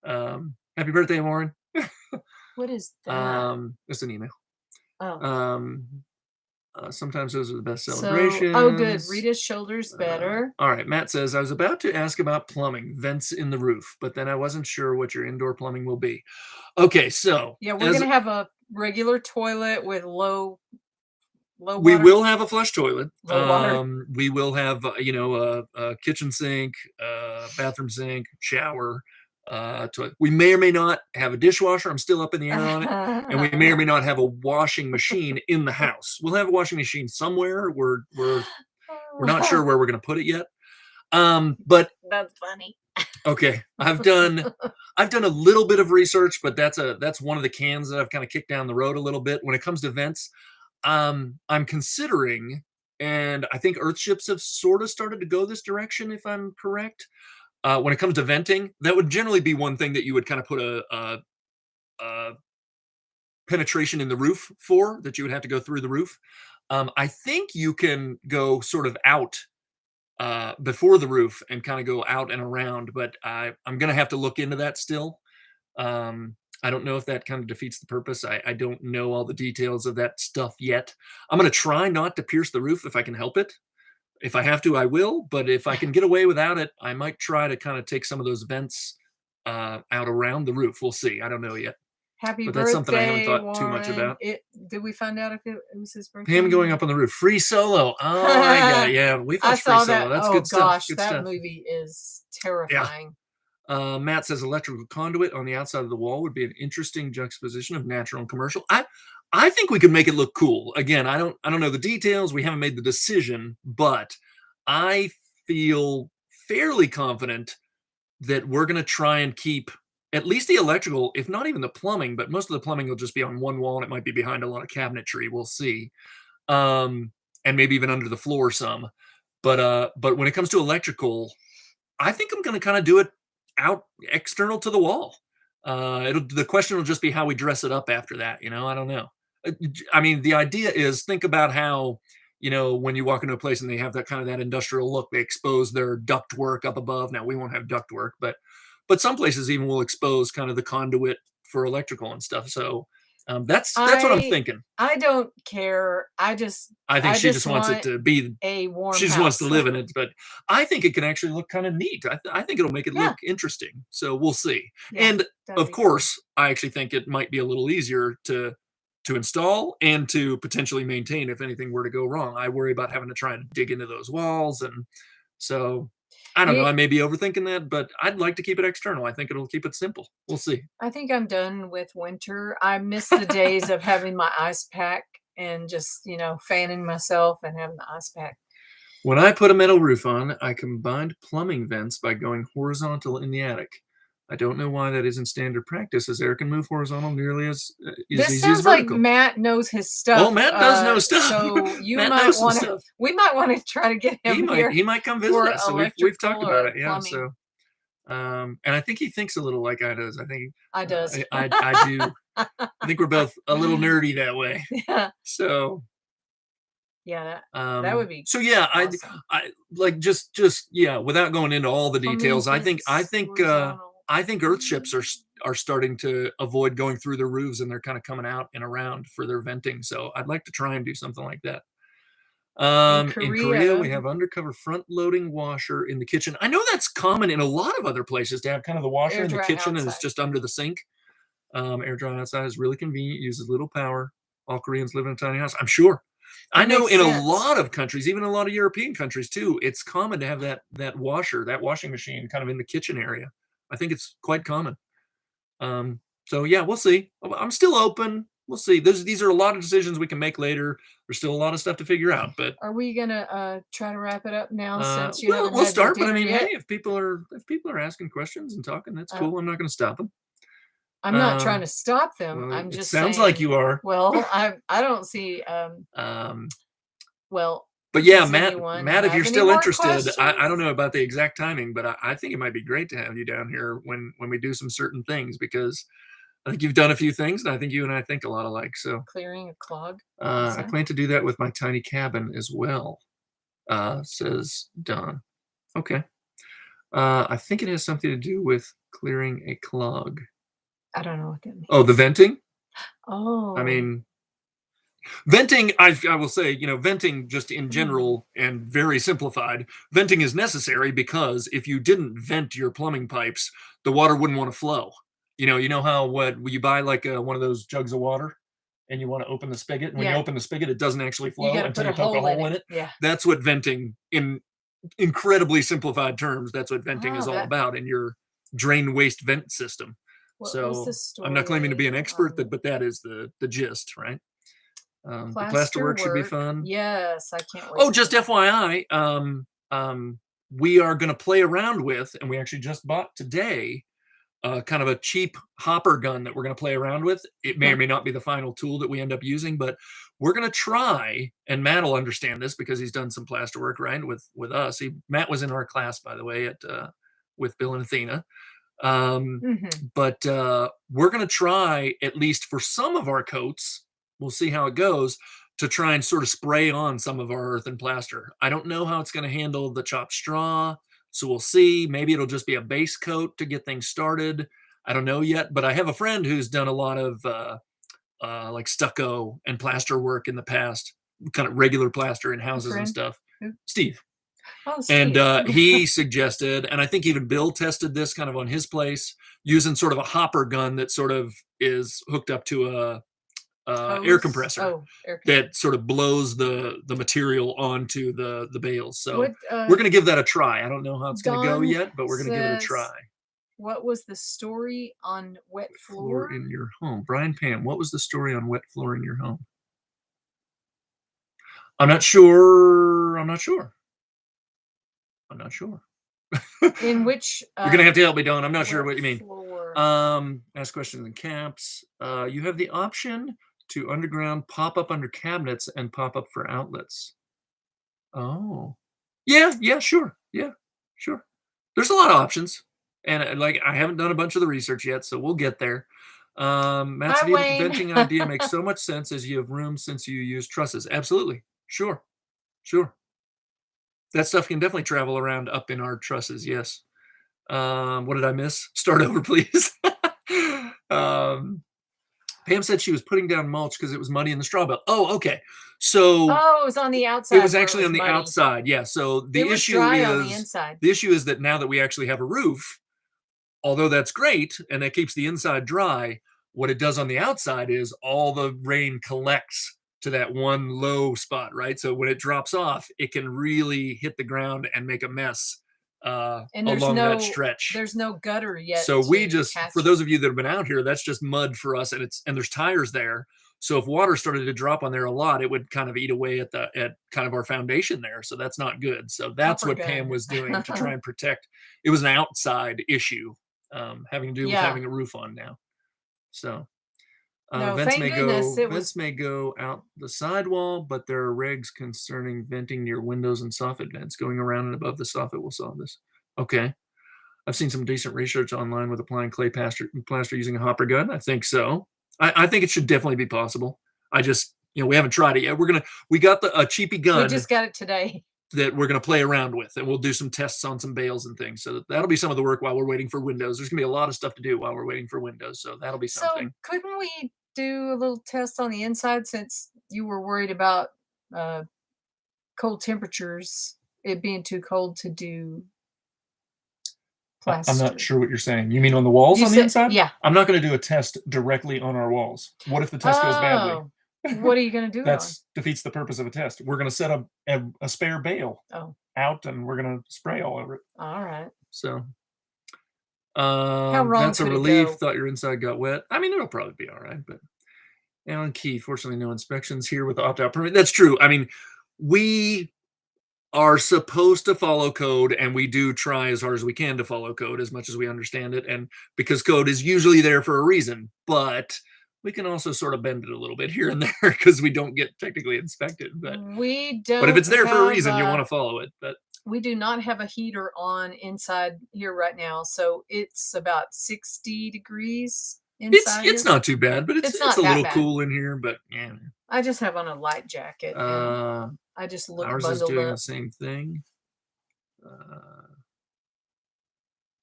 Happy birthday, Warren. What is that? It's an email. Oh. Sometimes those are the best celebrations. Oh, good. Rita's shoulder's better. All right. Matt says, I was about to ask about plumbing, vents in the roof, but then I wasn't sure what your indoor plumbing will be. Okay, so. Yeah, we're going to have a regular toilet with low water. We will have a flush toilet. We will have, a kitchen sink, bathroom sink, shower. We may or may not have a dishwasher. I'm still up in the air on it. And we may or may not have a washing machine in the house. We'll have a washing machine somewhere. We're not sure where we're going to put it yet. But that's funny. Okay. I've done a little bit of research, but that's one of the cans that I've kind of kicked down the road a little bit. When it comes to vents, I'm considering, and I think Earthships have sort of started to go this direction, if I'm correct. When it comes to venting, that would generally be one thing that you would kind of put a penetration in the roof for, that you would have to go through the roof. I think you can go sort of out before the roof and kind of go out and around, but I'm going to have to look into that still. I don't know if that kind of defeats the purpose. I don't know all the details of that stuff yet. I'm going to try not to pierce the roof if I can help it. If I have to, I will. But if I can get away without it, I might try to kind of take some of those vents out around the roof. We'll see. I don't know yet. Happy but birthday, that's something I haven't thought Warren. too much about. Did we find out if it was his birthday? Him going up on the roof. Free Solo. Oh, my God. Yeah, we've watched Free Solo. That's good stuff. Gosh, good that stuff. movie is terrifying. Yeah. Matt says electrical conduit on the outside of the wall would be an interesting juxtaposition of natural and commercial. I think we could make it look cool. Again, I don't know the details. We haven't made the decision, but I feel fairly confident that we're going to try and keep at least the electrical, if not even the plumbing, but most of the plumbing will just be on one wall, and it might be behind a lot of cabinetry. We'll see. And maybe even under the floor some. But when it comes to electrical, I think I'm going to kind of do it out external to the wall. The question will just be how we dress it up after that. I don't know. I mean, the idea is, think about how, when you walk into a place and they have that kind of that industrial look, they expose their ductwork up above. Now we won't have ductwork, but some places even will expose kind of the conduit for electrical and stuff. So that's what I'm thinking. I don't care. I think she just wants it to be a warm She just house. wants to live in it, but I think it can actually look kind of neat. I think it'll make it look interesting. So we'll see. Yeah, and of course, I actually think it might be a little easier to install and to potentially maintain if anything were to go wrong. I worry about having to try and dig into those walls, and so I don't know. I may be overthinking that, but I'd like to keep it external. I think it'll keep it simple. We'll see. I think I'm done with winter. I miss the days of having my ice pack and just, fanning myself and having the ice pack. When I put a metal roof on, I combined plumbing vents by going horizontal in the attic. I don't know why that isn't standard practice, as air can move horizontal nearly as easy as vertical. This sounds like Matt knows his stuff. Oh, Matt does know stuff. So we might want to try to get him here. He might come visit us. So we've talked about it. Yeah. Plumbing. So, and I think he thinks a little like I does. I think I does. I do. I think we're both a little nerdy that way. Yeah. So. Yeah, that would be. So yeah, awesome. I like just without going into all the details. I think earthships are starting to avoid going through their roofs, and they're kind of coming out and around for their venting. So I'd like to try and do something like that. In Korea, we have undercover front loading washer in the kitchen. I know that's common in a lot of other places to have kind of the washer in the kitchen and it's just under the sink. Air dry outside is really convenient, uses little power. All Koreans live in a tiny house. I'm sure. I know in a lot of countries, even a lot of European countries too, it's common to have that washing machine kind of in the kitchen area. I think it's quite common. So yeah, we'll see. I'm still open. We'll see. These are a lot of decisions we can make later. There's still a lot of stuff to figure out. But are we gonna try to wrap it up now? Since we'll start. But I mean, hey, if people are asking questions and talking, that's cool. I'm not going to stop them. I'm not trying to stop them. I'm just sounds saying, like you are. Well, I don't see. Well, but yeah, Matt, if you're still interested, I don't know about the exact timing, but I think it might be great to have you down here when we do some certain things, because I think you've done a few things, and I think you and I think a lot alike. So clearing a clog. I plan to do that with my tiny cabin as well, says Don. Okay. I think it has something to do with clearing a clog. I don't know what that means. Oh, the venting? Oh. I mean, venting, I will say, venting just in general and very simplified, venting is necessary because if you didn't vent your plumbing pipes, the water wouldn't want to flow. You know how you buy like one of those jugs of water and you want to open the spigot, and when you open the spigot, it doesn't actually flow until you poke a hole in it. Yeah. That's what venting, in incredibly simplified terms, that's what venting is all about in your drain waste vent system. So I'm not claiming to be an expert, but that is the gist, right? The plasterwork should be fun. Yes, I can't wait. Oh, just FYI, we are going to play around with, and we actually just bought today, kind of a cheap hopper gun that we're going to play around with. It may or may not be the final tool that we end up using, but we're going to try, and Matt will understand this because he's done some plasterwork, right, with us. Matt was in our class, by the way, with Bill and Athena. But we're going to try, at least for some of our coats, we'll see how it goes, to try and sort of spray on some of our earth and plaster. I don't know how it's going to handle the chopped straw, so we'll see. Maybe it'll just be a base coat to get things started. I don't know yet, but I have a friend who's done a lot of like stucco and plaster work in the past, kind of regular plaster in houses and stuff. Steve. Oh, and Steve. he suggested, and I think even Bill tested this kind of on his place, using sort of a hopper gun that sort of is hooked up to a air compressor that sort of blows the material onto the bales. So we're going to give that a try. I don't know how it's going to go yet, but we're going to give it a try. What was the story on wet floor in your home? Brian, Pam, what was the story on wet floor in your home? I'm not sure. I'm not sure. In which you're gonna have to help me, Dawn. I'm not sure what you mean. Ask questions in caps. You have the option to underground pop up under cabinets and pop up for outlets. Oh, yeah, sure, sure. There's a lot of options, and like I haven't done a bunch of the research yet, so we'll get there. Matt's venting idea makes so much sense as you have room since you use trusses. Absolutely, sure. That stuff can definitely travel around up in our trusses. Yes. What did I miss? Start over, please. Pam said she was putting down mulch because it was muddy in the straw bale. Oh, okay. So it was on the outside. It was actually on the outside. Yeah. So the issue is that now that we actually have a roof, although that's great and that keeps the inside dry, what it does on the outside is all the rain collects to that one low spot, right? So when it drops off, it can really hit the ground and make a mess along that stretch. There's no gutter yet. So we just, for those of you that have been out here, that's just mud for us, and there's tires there. So if water started to drop on there a lot, it would kind of eat away at kind of our foundation there. So that's not good. So that's what Pam was doing to try and protect. It was an outside issue, having to do with having a roof on now. So vents may go out the sidewall, but there are regs concerning venting near windows and soffit vents. Going around and above the soffit will solve this. Okay. I've seen some decent research online with applying clay plaster using a hopper gun. I think so. I think it should definitely be possible. I just, we haven't tried it yet. We got a cheapy gun. We just got it today. That we're going to play around with, and we'll do some tests on some bales and things. So that'll be some of the work while we're waiting for windows. There's going to be a lot of stuff to do while we're waiting for windows. So that'll be something. So couldn't we do a little test on the inside, since you were worried about cold temperatures, it being too cold to do plaster? I'm not sure what you're saying. You mean on the walls on the inside? Yeah. I'm not going to do a test directly on our walls. What if the test goes badly? What are you going to do? That defeats the purpose of a test. We're going to set a spare bale out, and we're going to spray all over it. All right. So how wrong that's a relief. Thought your inside got wet. I mean, it'll probably be all right. But Alan Key, fortunately, no inspections here with the opt-out permit. That's true. I mean, we are supposed to follow code, and we do try as hard as we can to follow code as much as we understand it, and because code is usually there for a reason, but we can also sort of bend it a little bit here and there because we don't get technically inspected. But we don't. But if it's there for a reason, you want to follow it. But we do not have a heater on inside here right now, so it's about 60 degrees inside. It's not too bad, but it's a little cool in here. But yeah, I just have on a light jacket. I just look bundled up. Ours is doing the same thing.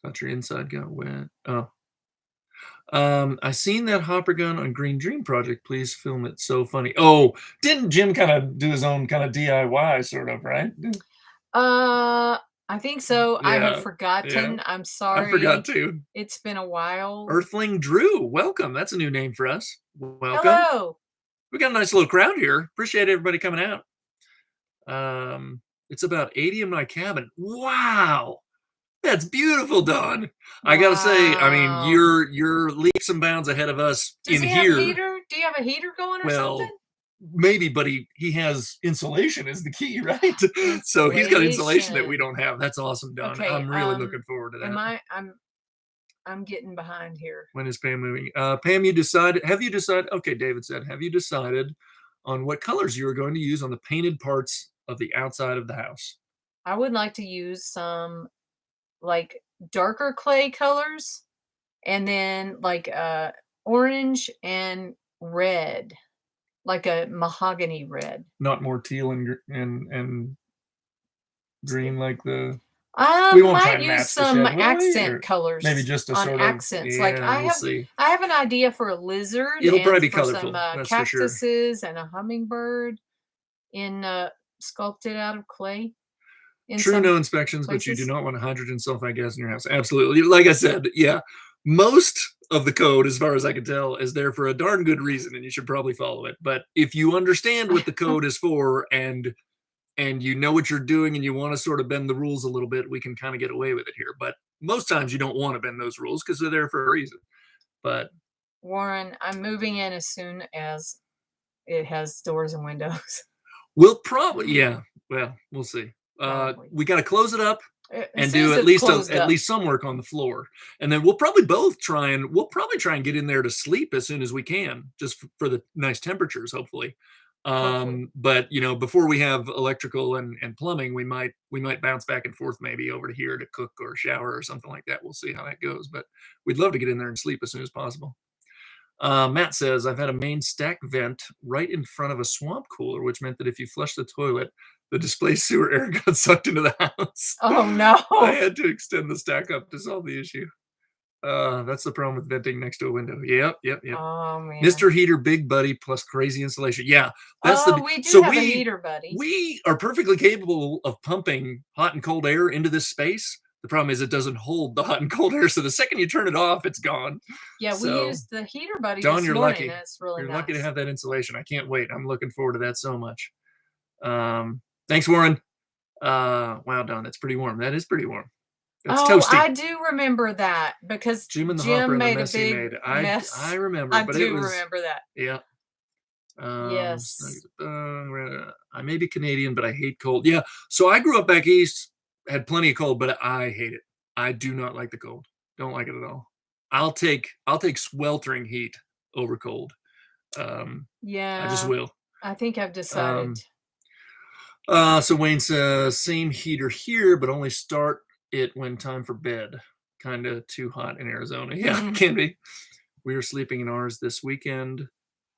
Thought your inside got wet. Oh. I seen that hopper gun on Green Dream Project. Please film it. So funny. Oh, didn't Jim kind of do his own kind of DIY sort of, right? I think so. Yeah, I have forgotten. Yeah. I'm sorry. I forgot too. It's been a while. Earthling Drew, welcome. That's a new name for us. Welcome. Hello. We got a nice little crowd here. Appreciate everybody coming out. It's about 80 in my cabin. Wow. That's beautiful, Dawn. Wow. I gotta say, I mean, you're leaps and bounds ahead of us. Does he have a heater? Do you have a heater going or something? Maybe, but he has insulation is the key, right? So he's got insulation that we don't have. That's awesome, Dawn. Okay, I'm really looking forward to that. I'm getting behind here. When is Pam moving? Pam, have you decided? Okay, David said, have you decided on what colors you are going to use on the painted parts of the outside of the house? I would like to use some like darker clay colors, and then like orange and red, like a mahogany red. Not more teal and green like the. I We won't try might and use match the some shed, will we? accent Or maybe colors just a on sort of, accents. Like yeah, we'll see. I have an idea for a lizard It'll probably and be for some colorful, that's for sure. cactuses and a hummingbird in sculpted out of clay in True, some no inspections, but you do places. not want hydrogen sulfide gas in your house. Absolutely. Like I said, yeah, most of the code, as far as I can tell, is there for a darn good reason, and you should probably follow it. But if you understand what the code is for and you know what you're doing and you want to sort of bend the rules a little bit, we can kind of get away with it here. But most times you don't want to bend those rules because they're there for a reason. But Warren, I'm moving in as soon as it has doors and windows. we'll probably, yeah, well, we'll see. Probably. We got to close it up As and soon as do it's closed at up. least some work on the floor, and then we'll probably try and get in there to sleep as soon as we can, just for the nice temperatures, hopefully. Hopefully. But before we have electrical and plumbing, we might bounce back and forth maybe over to here to cook or shower or something like that. We'll see how that goes, but we'd love to get in there and sleep as soon as possible. Matt says, I've had a main stack vent right in front of a swamp cooler, which meant that if you flush the toilet, the displaced sewer air got sucked into the house. Oh no. I had to extend the stack up to solve the issue. That's the problem with venting next to a window. Yep. Oh man. Mr. Heater Big Buddy plus crazy insulation. Yeah, that's we do have a heater buddy. We are perfectly capable of pumping hot and cold air into this space. The problem is it doesn't hold the hot and cold air, so the second you turn it off, it's gone. Yeah, we used the heater buddy Dawn, this you're morning. lucky. That's really you're nice. Lucky to have that insulation. I can't wait. I'm looking forward to that so much. Thanks, Warren. Wow, Dawn, that's pretty warm. That is pretty warm. That's toasty. I do remember that because Jim and the Hopper made and the a big mess. I remember. I do remember that. Yeah. Yes. I may be Canadian, but I hate cold. Yeah. So I grew up back east, had plenty of cold, but I hate it. I do not like the cold. Don't like it at all. I'll take sweltering heat over cold. Yeah. I just will. I think I've decided. So Wayne says, same heater here, but only start it when time for bed. Kind of too hot in Arizona. Yeah, it can be. We are sleeping in ours this weekend.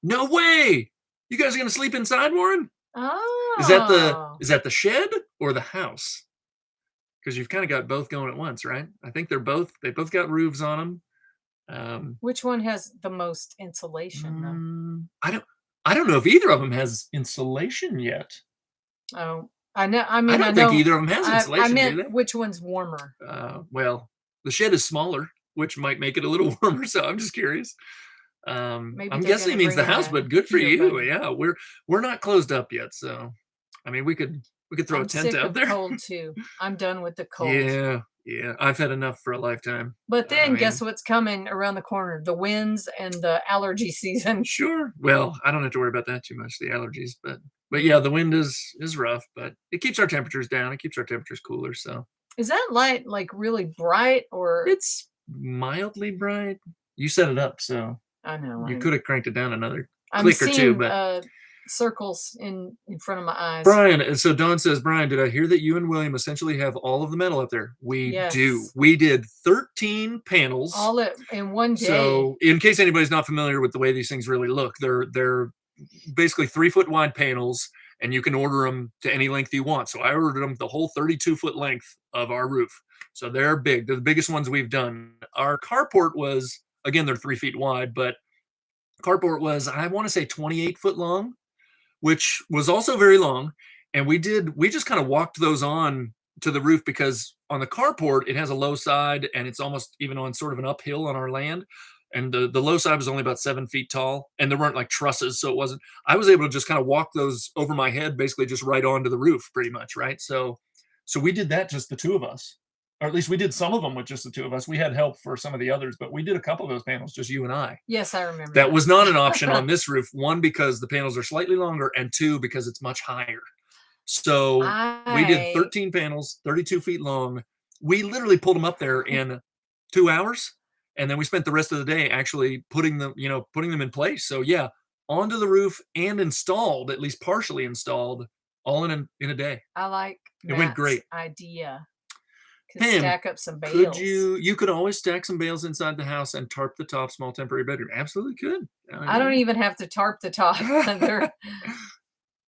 No way! You guys are gonna sleep inside, Warren? Oh. Is that the shed or the house? Because you've kind of got both going at once, right? I think they both got roofs on them. Which one has the most insulation though? I don't know if either of them has insulation yet. Oh, I know. I mean, I don't think either of them has insulation. I meant do they? which one's warmer? Well, the shed is smaller, which might make it a little warmer. So I'm just curious. I'm guessing it means the house, but good for you. Buddy. Yeah, we're not closed up yet, so I mean we could throw a tent out there. Cold too. I'm done with the cold. Yeah. I've had enough for a lifetime. But then guess what's coming around the corner? The winds and the allergy season. Sure. Well, I don't have to worry about that too much, the allergies, but yeah, the wind is rough, but it keeps our temperatures down. It keeps our temperatures cooler. So is that light like really bright or it's mildly bright? You set it up, so I know. You could have cranked it down another click or two, but circles in front of my eyes. Brian, so Dawn says, Brian, did I hear that you and William essentially have all of the metal up there? We do. We did 13 panels. All in one day. So in case anybody's not familiar with the way these things really look, they're basically 3-foot wide panels, and you can order them to any length you want. So I ordered them the whole 32-foot length of our roof. So they're big. They're the biggest ones we've done. Our carport was, again, they're 3 feet wide, but carport was, I want to say 28 foot long, which was also very long. And we just kind of walked those on to the roof because on the carport, it has a low side and it's almost even on sort of an uphill on our land. And the low side was only about 7 feet tall and there weren't like trusses. So I was able to just kind of walk those over my head, basically just right onto the roof pretty much. Right. So we did that, just the two of us, or at least we did some of them with just the two of us. We had help for some of the others, but we did a couple of those panels, just you and I. Yes, I remember. That was not an option on this roof. One, because the panels are slightly longer, and two, because it's much higher. So we did 13 panels, 32 feet long. We literally pulled them up there in 2 hours. And then we spent the rest of the day actually putting them in place. So yeah, onto the roof and installed, at least partially installed, all in a day. I like it. Went great. Idea. Pam, stack up some bales. You could always stack some bales inside the house and tarp the top, small temporary bedroom. Absolutely could. I don't even have to tarp the top.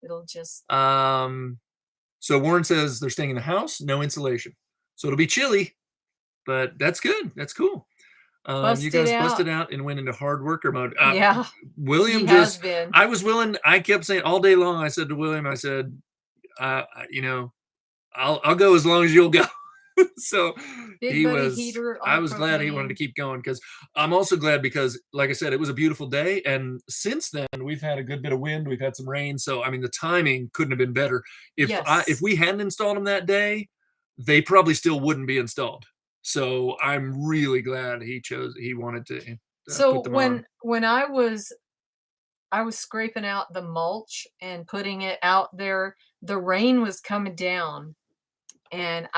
It'll just. So Warren says they're staying in the house, no insulation. So it'll be chilly, but that's good. That's cool. You guys busted out and went into hard worker mode. Yeah. William just, I was willing. I kept saying all day long, I said to William, I said, you know, I'll go as long as you'll go. So Big buddy heater, I was glad he wanted to keep going, because I'm also glad because, like I said, it was a beautiful day. And since then we've had a good bit of wind. We've had some rain. So, I mean, the timing couldn't have been better. If we hadn't installed them that day, they probably still wouldn't be installed. So I'm really glad he wanted to put them on. When I was scraping out the mulch and putting it out there, the rain was coming down, and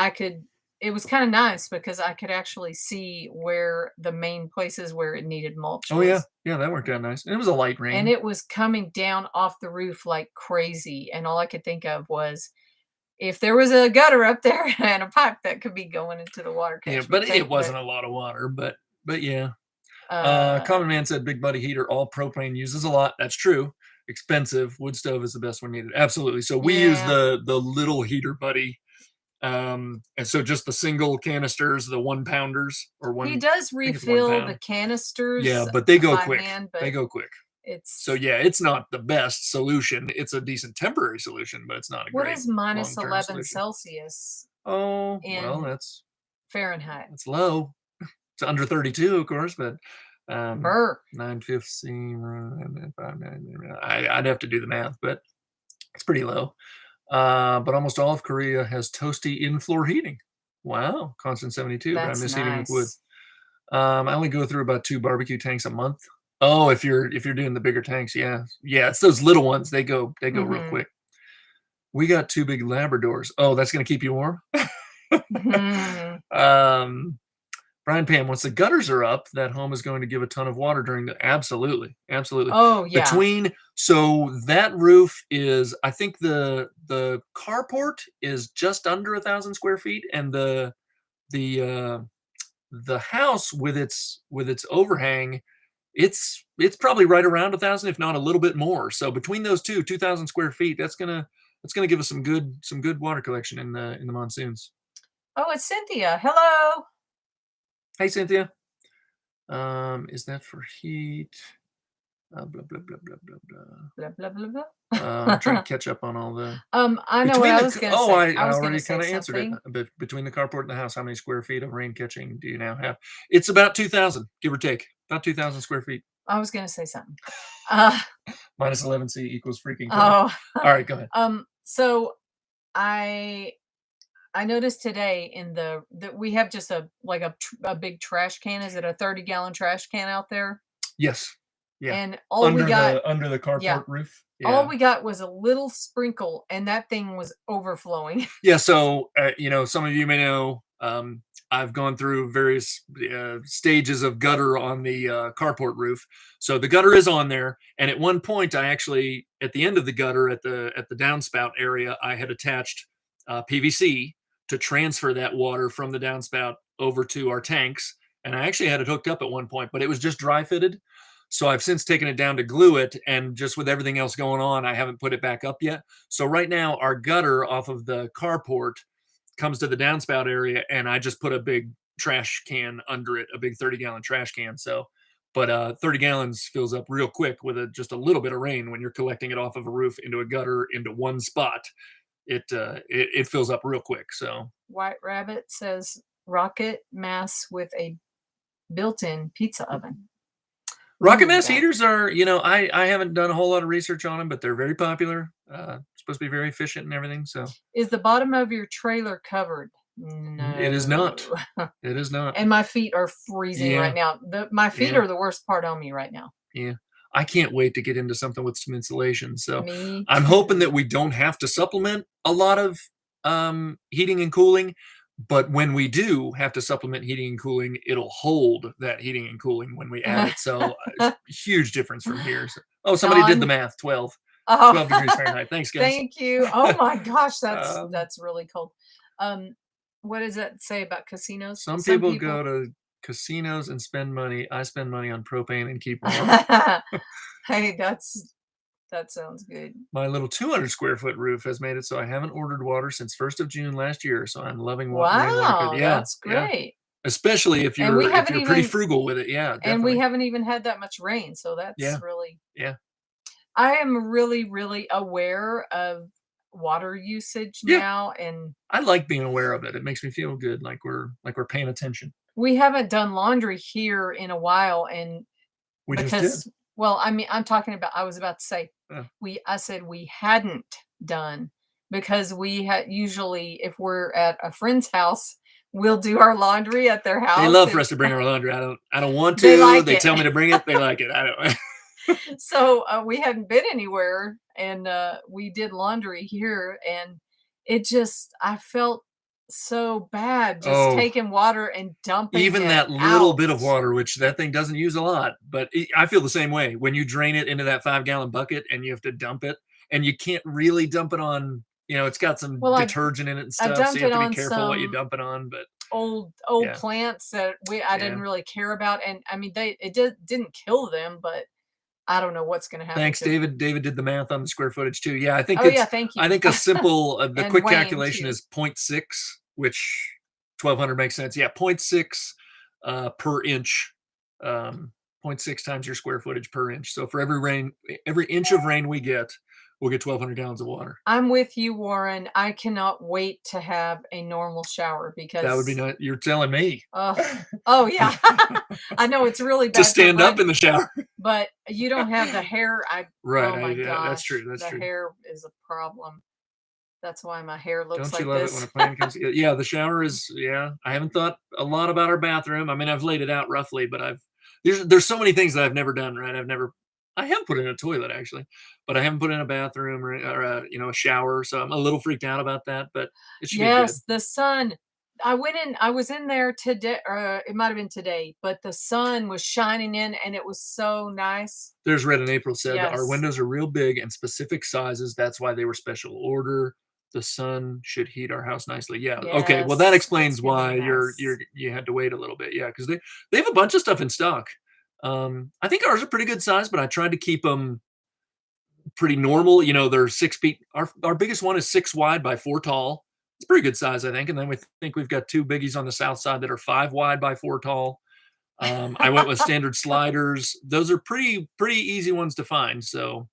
it was kind of nice because I could actually see where the main places where it needed mulch was. Yeah. Yeah, that worked out nice. And it was a light rain. And it was coming down off the roof like crazy. And all I could think of was, if there was a gutter up there and a pipe that could be going into the water catchment. Yeah, but it wasn't a lot of water, but yeah. Common Man said, big buddy heater, all propane uses a lot. That's true. Expensive. Wood stove is the best when needed. Absolutely. So we use the little heater buddy. And so just the single canisters, the 1 pounders or one. He does refill the canisters. Yeah, but they go quick. They go quick. So yeah, it's not the best solution. It's a decent temporary solution, but it's not a great. What is minus 11 Celsius? Oh, well, that's Fahrenheit. It's low. It's under 32, of course, but 915. I'd have to do the math, but it's pretty low. But almost all of Korea has toasty in-floor heating. Wow, constant 72. But I miss heating with wood. I only go through about 2 barbecue tanks a month. Oh, if you're doing the bigger tanks, yeah, it's those little ones. They go real quick. We got 2 big Labradors. Oh, that's gonna keep you warm. Brian Pam, once the gutters are up, that home is going to give a ton of water during the absolutely. Oh yeah. So that roof is, I think the carport is just under 1,000 square feet, and the house with its overhang, it's probably right around 1,000, if not a little bit more. So between those 2,000 square feet, that's gonna give us some good water collection in the monsoons. Oh, it's Cynthia. Hello. Hey, Cynthia. Is that for heat? Blah blah blah blah blah blah blah blah blah. I'm trying to catch up on all the. I know what I was going to say. I already kind of answered it. But between the carport and the house, how many square feet of rain catching do you now have? It's about 2,000, give or take. About 2,000 square feet. I was going to say something. Minus 11C equals freaking cool. Oh. All right, go ahead. So I noticed today that we have just a big trash can. Is it a 30-gallon trash can out there? Yes. Yeah. And all we got under the carport roof. Yeah. All we got was a little sprinkle, and that thing was overflowing. Yeah. So some of you may know, I've gone through various stages of gutter on the carport roof. So the gutter is on there, and at one point, I actually, at the end of the gutter, at the downspout area, I had attached PVC to transfer that water from the downspout over to our tanks, and I actually had it hooked up at one point, but it was just dry fitted. So I've since taken it down to glue it, and just with everything else going on, I haven't put it back up yet. So right now, our gutter off of the carport comes to the downspout area, and I just put a big trash can under it, a big 30-gallon trash can. So, but 30 gallons fills up real quick with just a little bit of rain. When you're collecting it off of a roof into a gutter into one spot, it fills up real quick. So White Rabbit says rocket mass with a built-in pizza oven. Rocket mass heaters are, I haven't done a whole lot of research on them, but they're very popular. Supposed to be very efficient and everything. So, is the bottom of your trailer covered? No, it is not. It is not. And my feet are freezing right now. My feet are the worst part on me right now. Yeah, I can't wait to get into something with some insulation. So I'm hoping that we don't have to supplement a lot of heating and cooling. But when we do have to supplement heating and cooling, it'll hold that heating and cooling when we add it. So huge difference from here. So, somebody did the math. 12 degrees Fahrenheit. Thanks, guys. Thank you. Oh my gosh, that's really cold. What does that say about casinos? Some people go to casinos and spend money. I spend money on propane and keep warm. Hey, that's That sounds good. My little 200 square foot roof has made it so I haven't ordered water since 1st of June last year. So I'm loving rainwater. Wow, that's great. Especially if you're pretty frugal with it. Yeah, definitely. And we haven't even had that much rain, so that's really. Yeah. I am really, really aware of water usage now, and I like being aware of it. It makes me feel good, like we're paying attention. We haven't done laundry here in a while, and we just did. Well, I mean, I was about to say I said we hadn't done, because we had usually, if we're at a friend's house, we'll do our laundry at their house. They love for us to bring our laundry. I don't want to. They tell me to bring it. They like it. I don't. So we hadn't been anywhere, and we did laundry here, and I felt so bad just taking water and dumping even that little bit of water, which that thing doesn't use a lot, but I feel the same way when you drain it into that 5-gallon bucket and you have to dump it, and you can't really dump it on, it's got some detergent in it and stuff, so you have to be careful what you dump it on. But old plants that I didn't really care about, and I mean it didn't kill them, but I don't know what's going to happen. Thanks, David. David did the math on the square footage too. Yeah, I think thank you. I think a simple the quick calculation is 0.6, which 1200 makes sense. Yeah, 0.6 per inch. 0.6 times your square footage per inch. So for every inch of rain we get, we'll get 1,200 gallons of water. I'm with you, Warren. I cannot wait to have a normal shower, because that would be nice. You're telling me. Oh yeah. I know it's really bad to stand up in the shower, but you don't have the hair. Right. Oh my gosh, that's true. That's true. The hair is a problem. That's why my hair looks like this. Don't you love it when a plan comes? Yeah, the shower is. Yeah, I haven't thought a lot about our bathroom. I mean, I've laid it out roughly, but there's so many things that I've never done. Right, I have put in a toilet actually, but I haven't put in a bathroom or a shower. So I'm a little freaked out about that, but it should be good. The sun. I was in there today, or it might have been today, but the sun was shining in, and it was so nice. There's Red and April said our windows are real big and specific sizes. That's why they were special order. The sun should heat our house nicely. Yeah. Yes, okay. Well, that explains why you had to wait a little bit. Yeah, because they have a bunch of stuff in stock. I think ours are pretty good size, but I tried to keep them pretty normal. They're 6 feet. Our biggest one is 6 wide by 4 tall. It's pretty good size, I think. And then we think we've got 2 biggies on the south side that are 5 wide by 4 tall. I went with standard sliders. Those are pretty easy ones to find. So,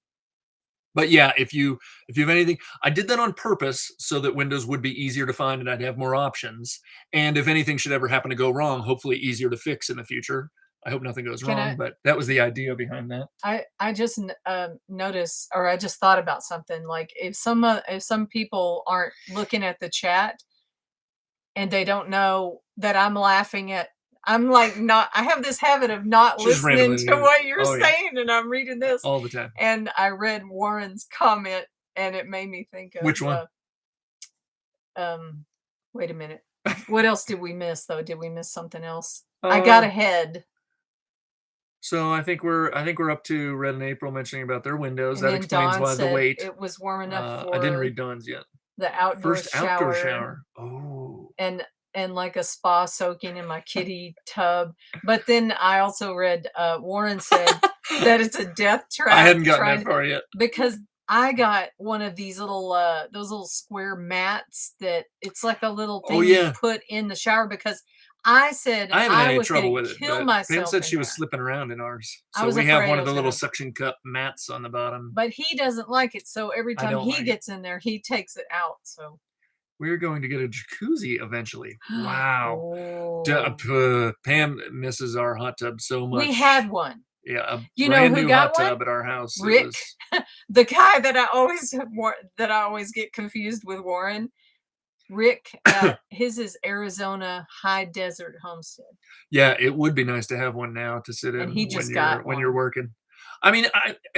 but yeah, if you have anything, I did that on purpose so that windows would be easier to find and I'd have more options. And if anything should ever happen to go wrong, hopefully easier to fix in the future. I hope nothing goes wrong, but that was the idea behind that. I just noticed, or I just thought about something. Like if some people aren't looking at the chat and they don't know that I'm laughing at, I'm like I have this habit of not listening to what you're saying, and I'm reading this all the time. And I read Warren's comment, and it made me think of which one? Wait a minute. What else did we miss though? Did we miss something else? I got ahead. So I think we're up to Red and April mentioning about their windows. That explains why the wait. It was warm enough for. I didn't read Dawn's yet. The outdoor shower. Oh. And like a spa soaking in my kitty tub. But then I also read Warren said that it's a death trap. I hadn't gotten that far yet. Because I got one of these little those little square mats that it's like a little thing you put in the shower, because I said I haven't had any trouble with it. Kill myself. Pam said she was slipping around in ours. So we have one of the little suction cup mats on the bottom. But he doesn't like it, so every time he gets in there, he takes it out. So we're going to get a jacuzzi eventually. Wow. Pam misses our hot tub so much. We had one. Yeah, brand new hot tub at our house. Rick, the guy that I always get confused with Warren. Rick, his is Arizona High Desert Homestead. Yeah, it would be nice to have one now to sit in and he just when you're working. I mean,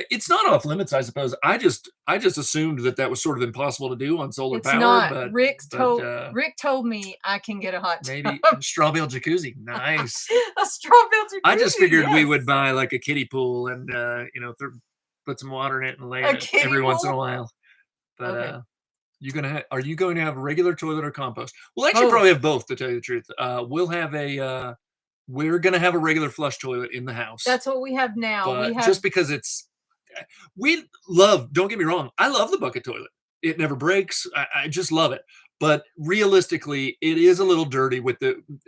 it's not off limits, I suppose. I just assumed that was sort of impossible to do on solar power. Not. But Rick told me I can get a hot tub. Maybe strawbale jacuzzi. Nice. A strawbale jacuzzi. I just figured we would buy like a kiddie pool and put some water in it and lay in it every once in a while. But are you going to have a regular toilet or compost? We'll actually probably have both, to tell you the truth. We're going to have a regular flush toilet in the house. That's what we have now. Just because don't get me wrong, I love the bucket toilet. It never breaks. I just love it. But realistically, it is a little dirty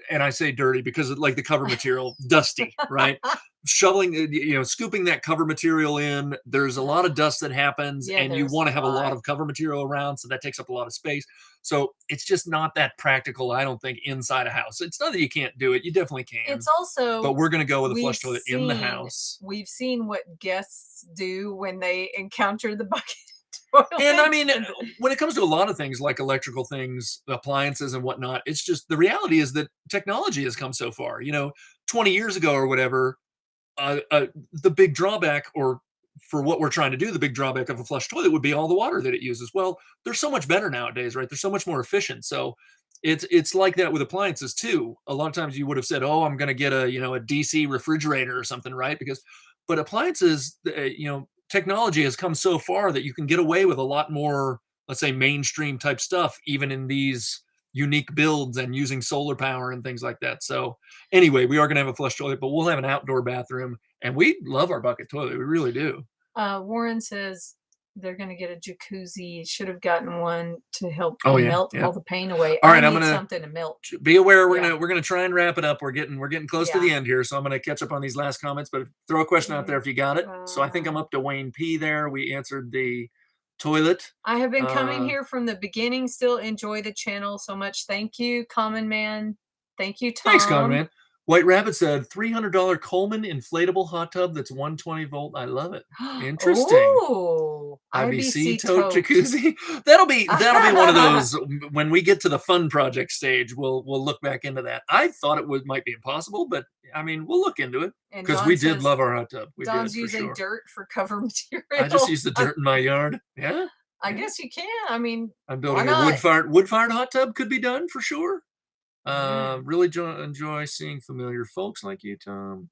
and I say dirty because of, like, the cover material, dusty, right? Shoveling, scooping that cover material in, there's a lot of dust that happens, Yeah, and you there's want to a have a lot lot. of cover material around, so that takes up a lot of space. So it's just not that practical, I don't think, inside a house. It's not that you can't do it, you definitely can. It's also, But we're going to go with a we've flush toilet in the house. seen what guests do when they encounter the bucket toilet. And I mean, when it comes to a lot of things like electrical things, appliances and whatnot, it's just the reality is that technology has come so far. 20 years ago or whatever, the big drawback, or for what we're trying to do, the big drawback of a flush toilet would be all the water that it uses. Well, they're so much better nowadays, right? They're so much more efficient. So it's like that with appliances too. A lot of times you would have said, "Oh, I'm going to get a DC refrigerator or something," right? But appliances, technology has come so far that you can get away with a lot more, let's say, mainstream type stuff, even in these unique builds and using solar power and things like that. So anyway, we are going to have a flush toilet, but we'll have an outdoor bathroom, and we love our bucket toilet. We really do. Warren says they're going to get a jacuzzi. Should have gotten one to help Oh yeah, melt all the pain away. All right, I I'm need gonna something to melt. be aware. We're gonna try and wrap it up. We're getting close to Yeah. the end here, so I'm gonna catch up on these last comments. But throw a question out there if you got it. So I think I'm up to Wayne P. There. We answered the toilet. I have been coming here from the beginning. Still enjoy the channel so much. Thank you, Common Man. Thank you, Tom. Thanks, Common Man. White Rabbit said $300 Coleman inflatable hot tub that's 120 volt. I love it. Interesting. Oh, IBC tote jacuzzi. That'll be one of those. When we get to the fun project stage, we'll look back into that. I thought it might be impossible, but I mean, we'll look into it because we did love our hot tub. Don's using dirt for cover material. I just use the dirt in my yard. Yeah, I guess you can. I mean, I'm building a wood-fired hot tub. Could be done for sure. Really enjoy seeing familiar folks like you, Tom.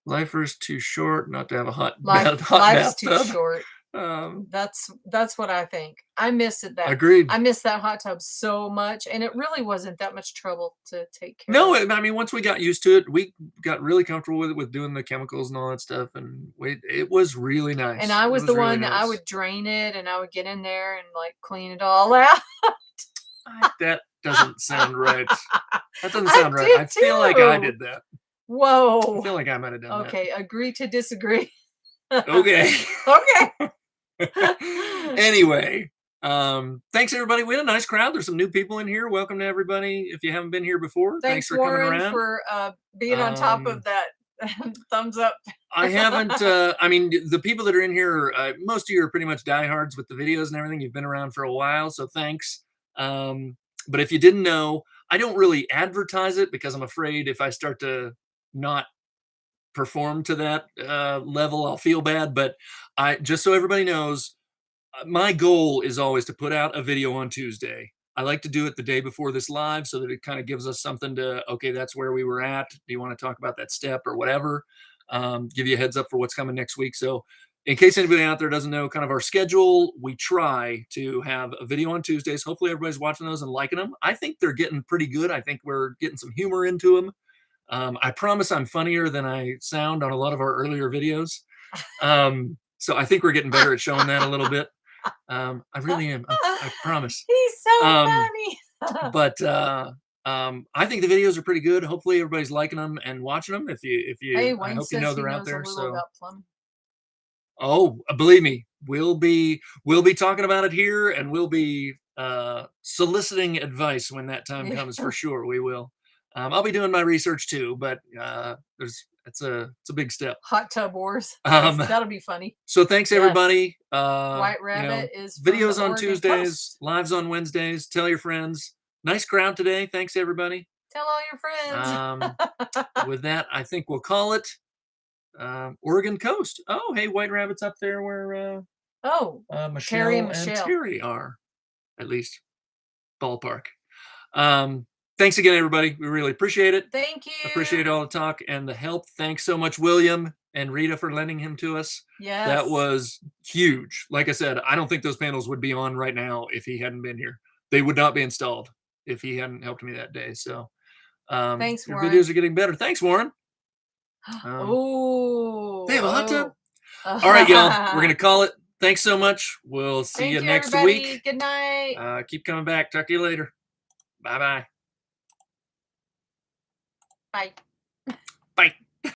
Lifers too short not to have a hot life's bathtub. Too short. That's what I think. I miss it. Agreed. I miss that hot tub so much, and it really wasn't that much trouble to take care of. No, I mean, once we got used to it, we got really comfortable with it, with doing the chemicals and all that stuff, and it was really nice. And I was the one that I would drain it, and I would get in there and like clean it all out. That doesn't sound right. That doesn't sound right. I feel like I did that. Whoa. I feel like I might have done that. Okay, agree to disagree. Okay. Okay. Anyway, thanks everybody. We had a nice crowd. There's some new people in here. Welcome to everybody. If you haven't been here before, thanks for Warren, coming around. For being on top of that. Thumbs up. I haven't, I mean, the people that are in here, most of you are pretty much diehards with the videos and everything. You've been around for a while, so thanks. But if you didn't know, I don't really advertise it because I'm afraid if I start to not perform to that level, I'll feel bad. But just so everybody knows, my goal is always to put out a video on Tuesday. I like to do it the day before this live so that it kind of gives us something to, okay, that's where we were at. Do you want to talk about that step or whatever? Give you a heads up for what's coming next week. So in case anybody out there doesn't know kind of our schedule, we try to have a video on Tuesdays. Hopefully everybody's watching those and liking them. I think they're getting pretty good. I think we're getting some humor into them. I promise I'm funnier than I sound on a lot of our earlier videos. So I think we're getting better at showing that a little bit. I really am. I promise. He's so funny. But I think the videos are pretty good. Hopefully everybody's liking them and watching them. If you, hey, I hope you know they're out there. So. Oh, believe me, we'll be talking about it here, and we'll be soliciting advice when that time comes for sure. We will. I'll be doing my research too, but it's a big step. Hot tub wars. That'll be funny. So thanks everybody. White Rabbit is videos on Tuesdays, lives on Wednesdays. Tell your friends. Nice crowd today. Thanks everybody. Tell all your friends. With that, I think we'll call it Oregon Coast. Oh, hey, White Rabbit's up there where Michelle and Terry are, at least ballpark. Thanks again, everybody. We really appreciate it. Thank you. Appreciate all the talk and the help. Thanks so much, William and Rita, for lending him to us. Yes. That was huge. Like I said, I don't think those panels would be on right now if he hadn't been here. They would not be installed if he hadn't helped me that day. So thanks, Warren. Your videos are getting better. Thanks, Warren. Oh, they have a hot tub. All right, y'all. We're gonna call it. Thanks so much. We'll see you next week. Good night. Keep coming back. Talk to you later. Bye-bye. Bye.